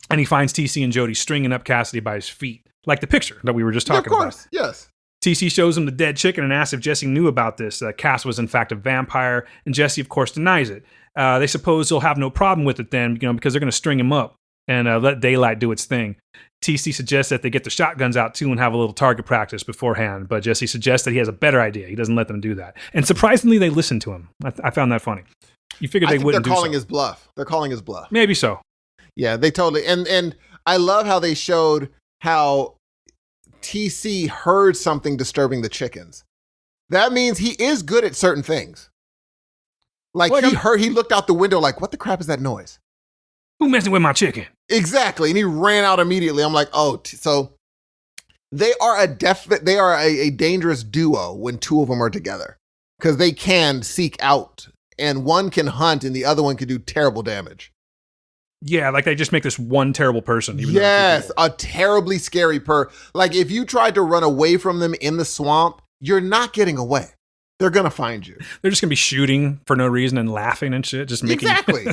And he finds TC and Jody stringing up Cassidy by his feet, like the picture that we were just talking about. Yes. TC shows him the dead chicken and asks if Jesse knew about this. Cass was in fact a vampire, and Jesse, of course, denies it. They suppose he'll have no problem with it then, because they're going to string him up and let daylight do its thing. TC suggests that they get the shotguns out too and have a little target practice beforehand, but Jesse suggests that he has a better idea. He doesn't let them do that. And surprisingly, they listen to him. I found that funny. You figured they wouldn't do so. They're calling his bluff. They're calling his bluff. Maybe so. Yeah, they totally. And I love how they showed how TC heard something disturbing the chickens. That means he is good at certain things. He looked out the window like, what the crap is that noise? Who messing with my chicken? Exactly. And he ran out immediately. I'm like, so they are a dangerous duo when two of them are together, because they can seek out, and one can hunt and the other one can do terrible damage. Yeah, like they just make this one terrible person. Yes, a terribly scary like if you tried to run away from them in the swamp, you're not getting away. they're going to find you. They're just going to be shooting for no reason and laughing and shit. Just making Exactly.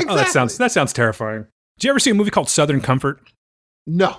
Oh, that sounds terrifying. Did you ever see a movie called Southern Comfort? No.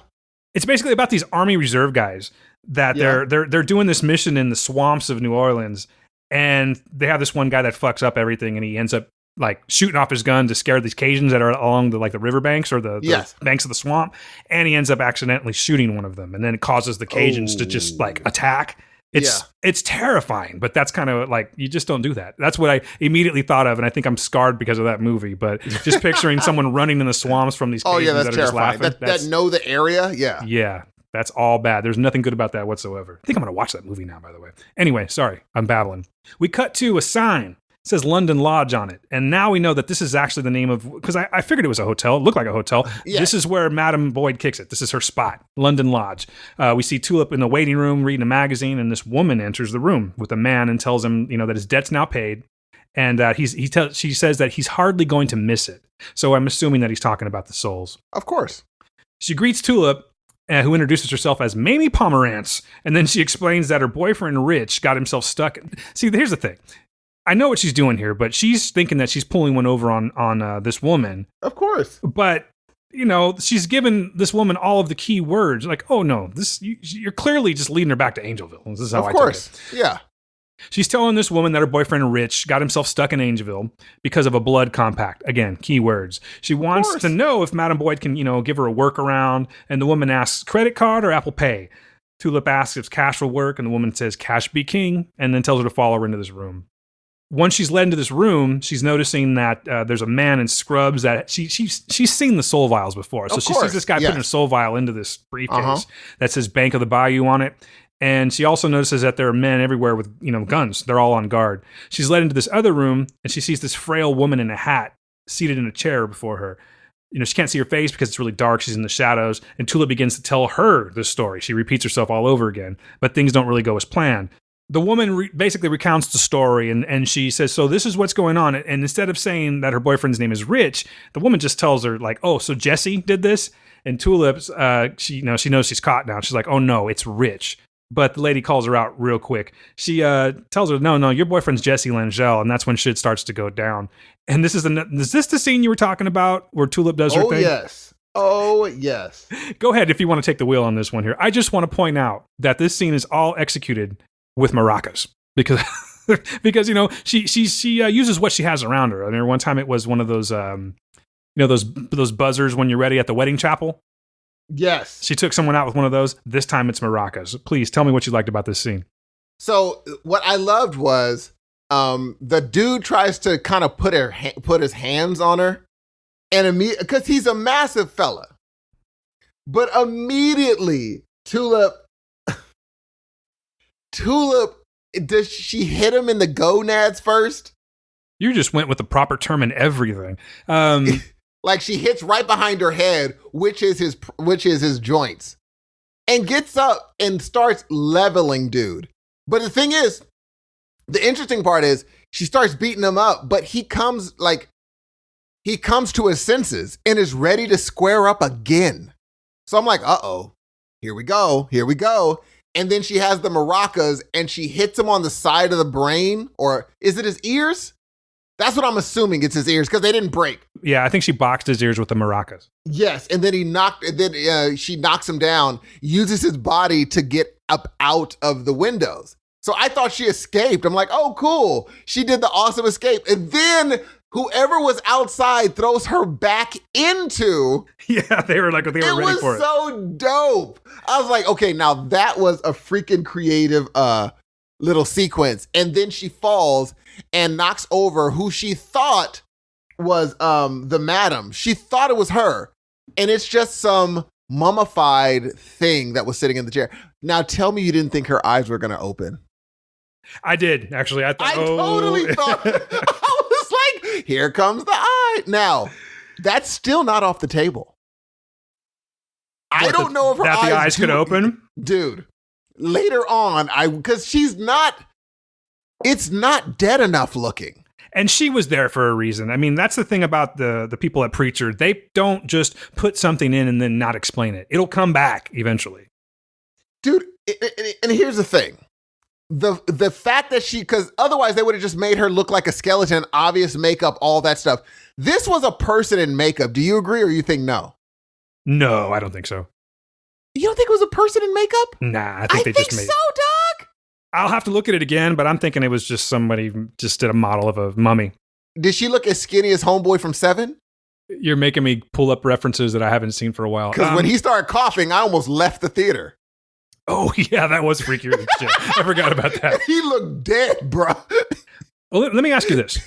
It's basically about these Army Reserve guys that they're doing this mission in the swamps of New Orleans, and they have this one guy that fucks up everything, and he ends up like shooting off his gun to scare these Cajuns that are along the riverbanks or the banks of the swamp, and he ends up accidentally shooting one of them, and then it causes the Cajuns to just like attack. It's terrifying, but that's kind of like, you just don't do that. That's what I immediately thought of, and I think I'm scarred because of that movie. But just picturing someone running in the swamps from these Cajuns that's that are terrifying. just laughing. That know the area, yeah, that's all bad. There's nothing good about that whatsoever. I think I'm going to watch that movie now, by the way. Anyway, sorry, I'm babbling. We cut to a sign. It says London Lodge on it. And now we know that this is actually the name of, because I figured it was a hotel. It looked like a hotel. Yeah. This is where Madame Boyd kicks it. This is her spot, London Lodge. We see Tulip in the waiting room reading a magazine, and this woman enters the room with a man and tells him, that his debt's now paid. And she says that he's hardly going to miss it. So I'm assuming that he's talking about the souls. Of course. She greets Tulip, who introduces herself as Mamie Pomerantz. And then she explains that her boyfriend, Rich, got himself stuck. See, here's the thing. I know what she's doing here, but she's thinking that she's pulling one over on this woman. Of course. But, she's given this woman all of the key words. Like, oh, no, you're clearly just leading her back to Angelville. This is how I took it. Yeah. She's telling this woman that her boyfriend, Rich, got himself stuck in Angelville because of a blood compact. Again, key words. She wants to know if Madame Boyd can, give her a workaround. And the woman asks, credit card or Apple Pay? Tulip asks if cash will work, and the woman says, cash be king, and then tells her to follow her into this room. Once she's led into this room, she's noticing that there's a man in scrubs that she's seen the soul vials before. So she sees this guy putting a soul vial into this briefcase that says Bank of the Bayou on it. And she also notices that there are men everywhere with, guns. They're all on guard. She's led into this other room, and she sees this frail woman in a hat seated in a chair before her. She can't see her face because it's really dark. She's in the shadows. And Tulip begins to tell her the story. She repeats herself all over again, but things don't really go as planned. The woman basically recounts the story, and she says, so this is what's going on. And instead of saying that her boyfriend's name is Rich, the woman just tells her, like, oh, so Jesse did this? And Tulip, she knows she's caught now. She's like, oh, no, it's Rich. But the lady calls her out real quick. She tells her, no, your boyfriend's Jesse Langell, and that's when shit starts to go down. And is this the scene you were talking about where Tulip does her thing? Oh, yes. Go ahead if you want to take the wheel on this one here. I just want to point out that this scene is all executed with maracas because she uses what she has around her. I mean, one time it was one of those those buzzers when you're ready at the wedding chapel. Yes, she took someone out with one of those. This time it's maracas. Please tell me what you liked about this scene. So what I loved was the dude tries to kind of put his hands on her, and because he's a massive fella, but immediately Tulip, does she hit him in the gonads first? You just went with the proper term and everything. Like she hits right behind her head, which is his joints, and gets up and starts leveling dude. But the thing is, the interesting part is she starts beating him up, but he comes to his senses and is ready to square up again. So I'm like, uh-oh, here we go. And then she has the maracas and she hits him on the side of the brain, or is it his ears? That's what I'm assuming, it's his ears, because they didn't break. Yeah, I think she boxed his ears with the maracas. Yes, and then she knocks him down, uses his body to get up out of the windows. So I thought she escaped. I'm like, oh, cool. She did the awesome escape. And then whoever was outside throws her back into. Yeah, they were ready for it. It was so dope. I was like, okay, now that was a freaking creative little sequence. And then she falls and knocks over who she thought was the madam. She thought it was her. And it's just some mummified thing that was sitting in the chair. Now tell me you didn't think her eyes were going to open. I did, actually. I totally thought. I was like, here comes the eye. Now, that's still not off the table. I don't know if her eyes could open. Dude, later on, because it's not dead enough looking. And she was there for a reason. I mean, that's the thing about the people at Preacher. They don't just put something in and then not explain it. It'll come back eventually. Dude, and here's the thing. the fact that because otherwise they would have just made her look like a skeleton, obvious makeup, all that stuff. This was a person in makeup. Do you agree or you think no? No, I don't think so. You don't think it was a person in makeup? Nah, I think they just made so, dog. I'll have to look at it again, but I'm thinking it was just somebody just did a model of a mummy. Did she look as skinny as Homeboy from Seven? You're making me pull up references that I haven't seen for a while. Because when he started coughing, I almost left the theater. Oh, yeah, that was freakier than shit. I forgot about that. He looked dead, bro. Well, let me ask you this.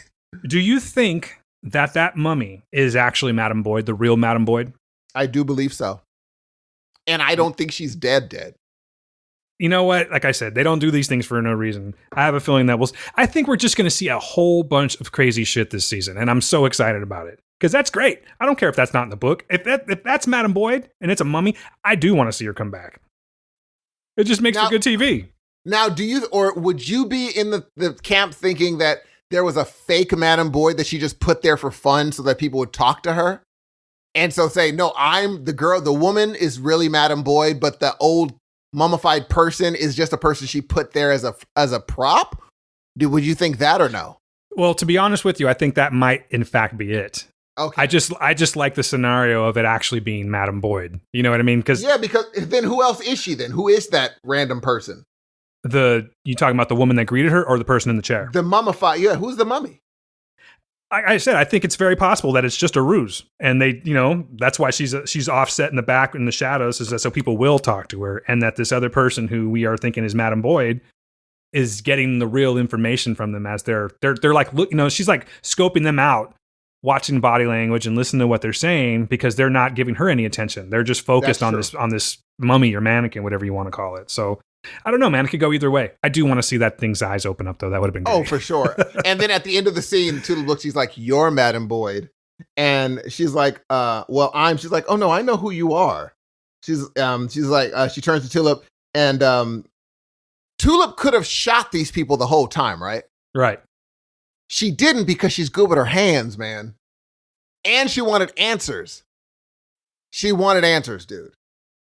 Do you think that mummy is actually Madame Boyd, the real Madame Boyd? I do believe so. And I don't think she's dead. You know what? Like I said, they don't do these things for no reason. I have a feeling that I think we're just going to see a whole bunch of crazy shit this season. And I'm so excited about it. Because that's great. I don't care if that's not in the book. If that's Madame Boyd and it's a mummy, I do want to see her come back. It just makes for good TV. Now, would you be in the camp thinking that there was a fake Madame Boyd that she just put there for fun so that people would talk to her? And so say, no, I'm the girl, the woman is really Madame Boyd, but the old mummified person is just a person she put there as a prop? Would you think that or no? Well, to be honest with you, I think that might in fact be it. Okay. I just like the scenario of it actually being Madame Boyd. You know what I mean? Because then who else is she then? Who is that random person? You talking about the woman that greeted her or the person in the chair? The mummified. Yeah. Who's the mummy? I said, I think it's very possible that it's just a ruse. And that's why she's offset in the back in the shadows is that so people will talk to her. And that this other person who we are thinking is Madame Boyd is getting the real information from them as they're like, look, she's like scoping them out, watching body language and listening to what they're saying because they're not giving her any attention. They're just focused on this mummy or mannequin, whatever you want to call it. So I don't know, man. It could go either way. I do want to see that thing's eyes open up, though. That would have been great. Oh, for sure. And then at the end of the scene, Tula looks, she's like, you're Madame Boyd. And she's like, she's like, oh no, I know who you are. She's like, she turns to Tulip and Tulip could have shot these people the whole time, right? Right. She didn't because she's good with her hands, man. And she wanted answers. She wanted answers, dude.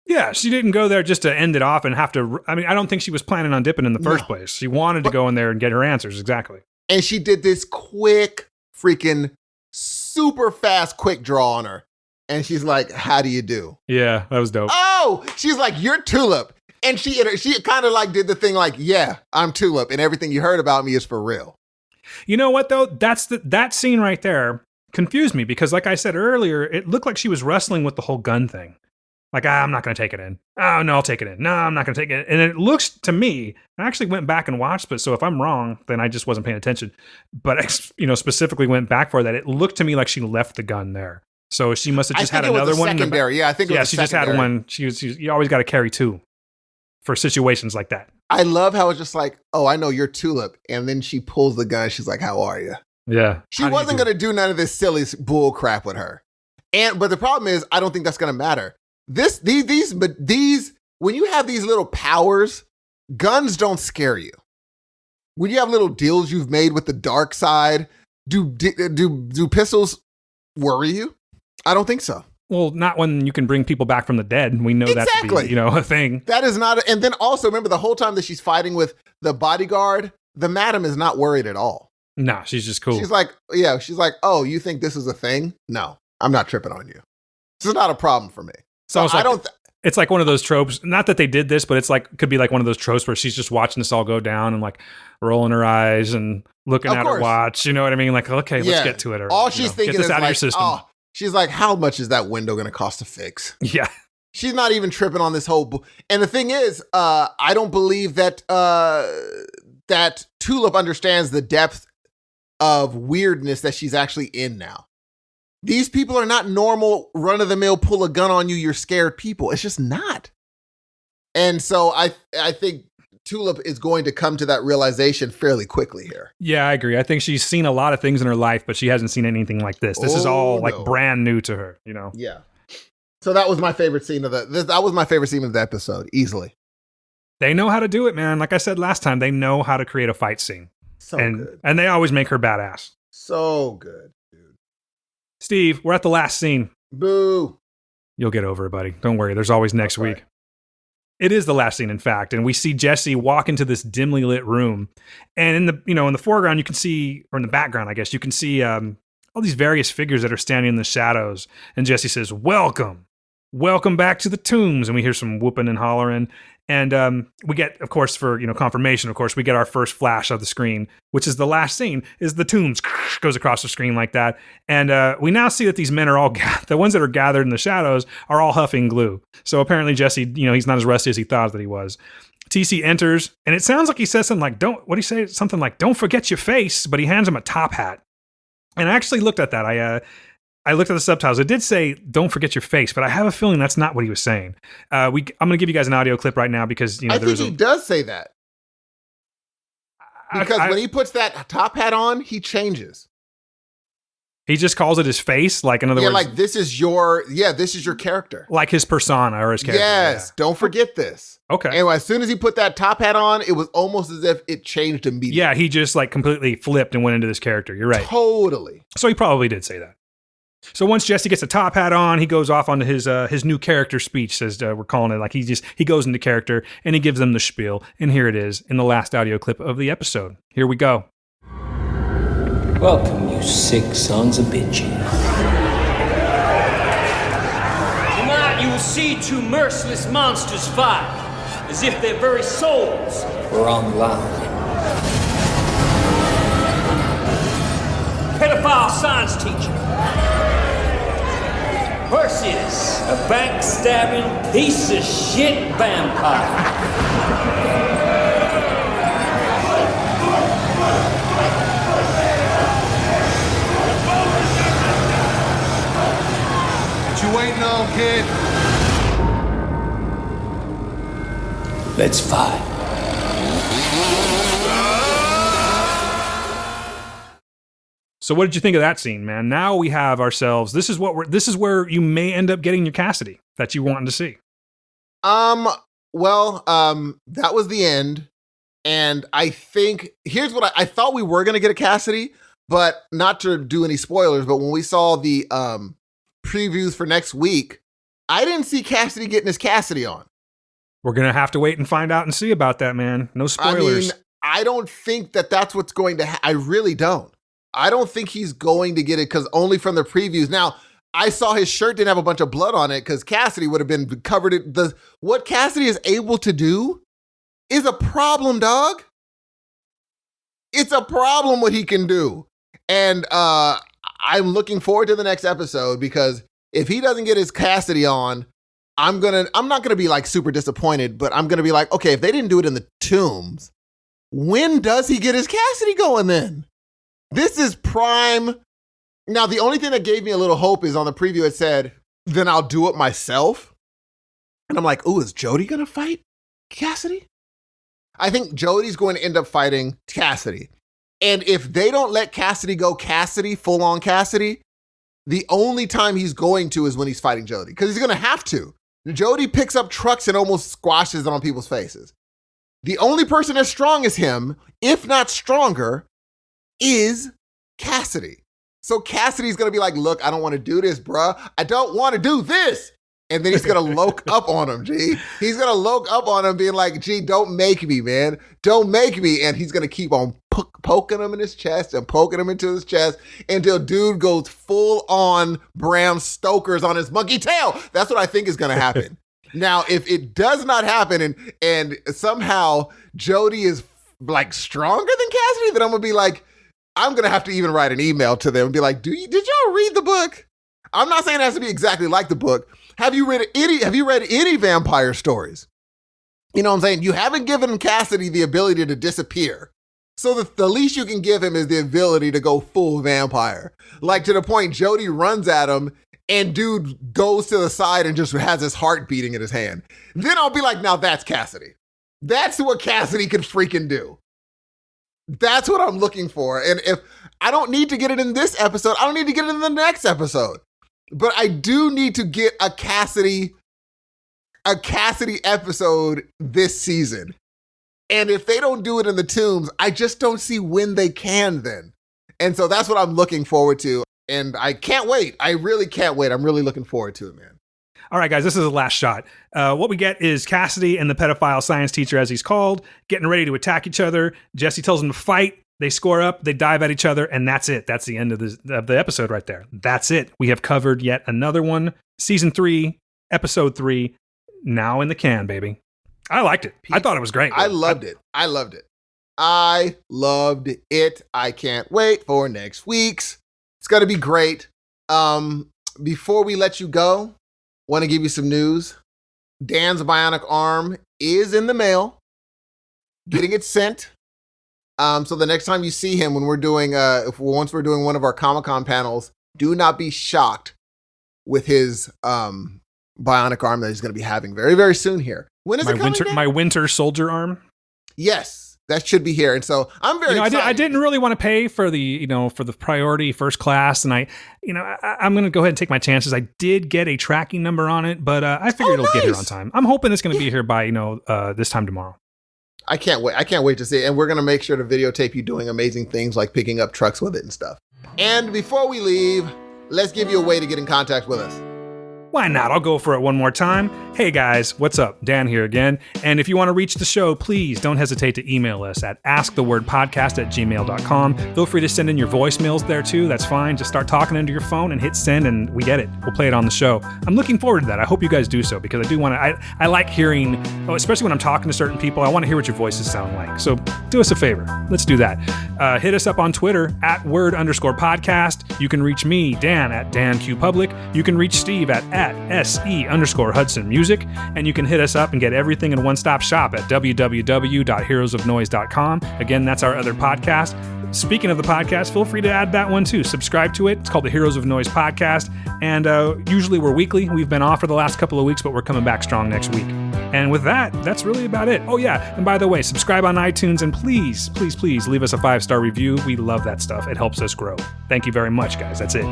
Yeah, she didn't go there just to end it off and have to. I mean, I don't think she was planning on dipping in the first place. She wanted to go in there and get her answers. Exactly. And she did this quick, freaking super fast, quick draw on her. And she's like, how do you do? Yeah, that was dope. Oh, she's like, you're Tulip. And she kind of like did the thing like, yeah, I'm Tulip. And everything you heard about me is for real. You know what, though? That scene right there confused me because, like I said earlier, it looked like she was wrestling with the whole gun thing. Like, I'm not going to take it in. Oh, no, I'll take it in. No, I'm not going to take it in. And it looks to me, I actually went back and watched, but so if I'm wrong, then I just wasn't paying attention. But I, specifically went back for that. It looked to me like she left the gun there. So she must have just had another one. Secondary. Yeah, I think it was she just had one. You always got to carry two for situations like that. I love how it's just like, oh, I know you're Tulip. And then she pulls the gun. She's like, how are you? Yeah. She wasn't going to do none of this silly bull crap with her. But the problem is, I don't think that's going to matter. These, when you have these little powers, guns don't scare you. When you have little deals you've made with the dark side, do pistols worry you? I don't think so. Well, not when you can bring people back from the dead. We know that to be, a thing. That is not. And then also remember the whole time that she's fighting with the bodyguard, the madam is not worried at all. No, she's just cool. She's like, oh, you think this is a thing? No, I'm not tripping on you. This is not a problem for me. So it's like one of those tropes. Not that they did this, but it's like could be like one of those tropes where she's just watching this all go down and like rolling her eyes and looking at her watch. You know what I mean? Like, okay, let's get to it. Or, all she's thinking get this is out like, of your system. Oh, she's like, how much is that window going to cost to fix? Yeah. She's not even tripping on this whole. And the thing is, I don't believe that that Tulip understands the depth of weirdness that she's actually in now. These people are not normal, run-of-the-mill, pull a gun on you, you're scared people. It's just not. And so I think Tulip is going to come to that realization fairly quickly here. Yeah, I agree. I think she's seen a lot of things in her life, but she hasn't seen anything like this. This is all like brand new to her, Yeah. So that was my favorite scene of the episode, easily. They know how to do it, man. Like I said last time, they know how to create a fight scene. So good. And they always make her badass. So good. Steve, we're at the last scene. Boo. You'll get over it, buddy. Don't worry. There's always next week. It is the last scene, in fact, and we see Jesse walk into this dimly lit room, and in the foreground you can see, or in the background, I guess you can see all these various figures that are standing in the shadows. And Jesse says, "Welcome back to the tombs," and we hear some whooping and hollering. And we get, of course, for confirmation, of course, we get our first flash of the screen, which is the last scene, is the tombs goes across the screen like that. And we now see that these men are all, the ones that are gathered in the shadows are all huffing glue. So apparently Jesse, he's not as rusty as he thought that he was. TC enters, and it sounds like he says something like, what do you say? Something like, "Don't forget your face," but he hands him a top hat. And I actually looked at that. I looked at the subtitles. It did say, "Don't forget your face," but I have a feeling that's not what he was saying. I'm going to give you guys an audio clip right now because I think he does say that. Because when he puts that top hat on, he changes. He just calls it his face, like in other words, like this is your character, like his persona or his character. Yes, yeah. Don't forget this. Okay. Anyway, as soon as he put that top hat on, it was almost as if it changed immediately. Yeah, he just like completely flipped and went into this character. You're right. Totally. So he probably did say that. So once Jesse gets a top hat on, he goes off onto his new character speech, says we're calling it, like he goes into character and he gives them the spiel. And here it is in the last audio clip of the episode. Here we go. Welcome, you sick sons of bitches. Tonight you will see two merciless monsters fight, as if their very souls were on the line. Pedophile science teacher versus a backstabbing piece of shit vampire. What you waiting on, kid? Let's fight. So what did you think of that scene, man? Now we have ourselves. This is where you may end up getting your Cassidy that you wanted to see. Well, that was the end. And I think here's what I thought we were going to get a Cassidy, but not to do any spoilers, but when we saw the previews for next week, I didn't see Cassidy getting his Cassidy on. We're going to have to wait and find out and see about that, man. No spoilers. I mean, I don't think that's what's going to I really don't. I don't think he's going to get it because only from the previews. Now, I saw his shirt didn't have a bunch of blood on it because Cassidy would have been covered. What Cassidy is able to do is a problem, dog. It's a problem what he can do. And I'm looking forward to the next episode because if he doesn't get his Cassidy on, I'm not gonna be like super disappointed, but I'm gonna be like, okay, if they didn't do it in the tombs, when does he get his Cassidy going then? This is prime. Now, the only thing that gave me a little hope is on the preview, it said, then I'll do it myself. And I'm like, ooh, is Jody going to fight Cassidy? I think Jody's going to end up fighting Cassidy. And if they don't let Cassidy go Cassidy, full on Cassidy, the only time he's going to is when he's fighting Jody. Because he's going to have to. Jody picks up trucks and almost squashes it on people's faces. The only person as strong as him, if not stronger, is Cassidy. So Cassidy's going to be like, look, I don't want to do this, bruh. I don't want to do this. And then he's going to loke up on him, G. He's going to loke up on him being like, G, don't make me, man. Don't make me. And he's going to keep on poking him in his chest and poking him into his chest until dude goes full on Bram Stoker's on his monkey tail. That's what I think is going to happen. Now, if it does not happen and somehow Jody is like stronger than Cassidy, then I'm going to be like, I'm going to have to even write an email to them and be like, did y'all read the book? I'm not saying it has to be exactly like the book. Have you read any vampire stories? You know what I'm saying? You haven't given Cassidy the ability to disappear. So the least you can give him is the ability to go full vampire. Like to the point Jody runs at him and dude goes to the side and just has his heart beating in his hand. Then I'll be like, now that's Cassidy. That's what Cassidy can freaking do. That's what I'm looking for. And if I don't need to get it in this episode, I don't need to get it in the next episode. But I do need to get a Cassidy episode this season. And if they don't do it in the tombs, I just don't see when they can then. And so that's what I'm looking forward to. And I can't wait. I really can't wait. I'm really looking forward to it, man. All right, guys, this is the last shot. What we get is Cassidy and the pedophile science teacher, as he's called, getting ready to attack each other. Jesse tells them to fight. They score up, they dive at each other, and that's it. That's the end of the episode right there. That's it. We have covered yet another one. Season 3, Episode 3, now in the can, baby. I liked it. I thought it was great. I loved it. I loved it. I can't wait for next week's. It's going to be great. Before we let you go, want to give you some news. Dan's bionic arm is in the mail, getting it sent. So the next time you see him, when we're doing, once we're doing one of our Comic-Con panels, do not be shocked with his bionic arm that he's going to be having very, very soon here. When is it coming? My winter soldier arm. Yes. That should be here, and so I'm very excited. I didn't really want to pay for the priority first class, and I'm going to go ahead and take my chances. I did get a tracking number on it, but I figured it'll get here on time. I'm hoping it's going to be here by this time tomorrow. I can't wait. I can't wait to see it, and we're going to make sure to videotape you doing amazing things like picking up trucks with it and stuff. And before we leave, let's give you a way to get in contact with us. Why not? I'll go for it one more time. Hey guys, what's up? Dan here again. And if you want to reach the show, please don't hesitate to email us at askthewordpodcast@gmail.com. Feel free to send in your voicemails there too. That's fine. Just start talking into your phone and hit send and we get it. We'll play it on the show. I'm looking forward to that. I hope you guys do so because I do want to, I like hearing, especially when I'm talking to certain people, I want to hear what your voices sound like. So do us a favor. Let's do that. Hit us up on Twitter at @word_podcast. You can reach me, Dan, at DanQPublic. You can reach Steve at SE_Hudson Music, and you can hit us up and get everything in a one-stop shop at www.heroesofnoise.com. Again, that's our other podcast. Speaking of the podcast, feel free to add that one too. Subscribe to it. It's called the Heroes of Noise Podcast, and usually we're weekly. We've been off for the last couple of weeks, but we're coming back strong next week. And with that, that's really about it. Oh yeah, and by the way, subscribe on iTunes, and please, please, please leave us a 5-star review. We love that stuff. It helps us grow. Thank you very much, guys. That's it.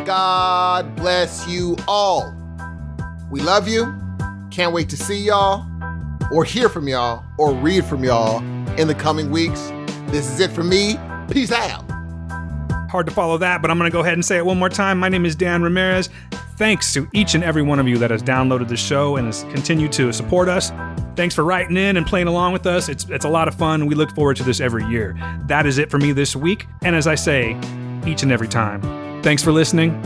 God bless you all. We love you. Can't wait to see y'all or hear from y'all or read from y'all in the coming weeks. This is it for me. Peace out. Hard to follow that, but I'm going to go ahead and say it one more time. My name is Dan Ramirez. Thanks to each and every one of you that has downloaded the show and has continued to support us. Thanks for writing in and playing along with us. It's a lot of fun. We look forward to this every year. That is it for me this week. And as I say each and every time, thanks for listening.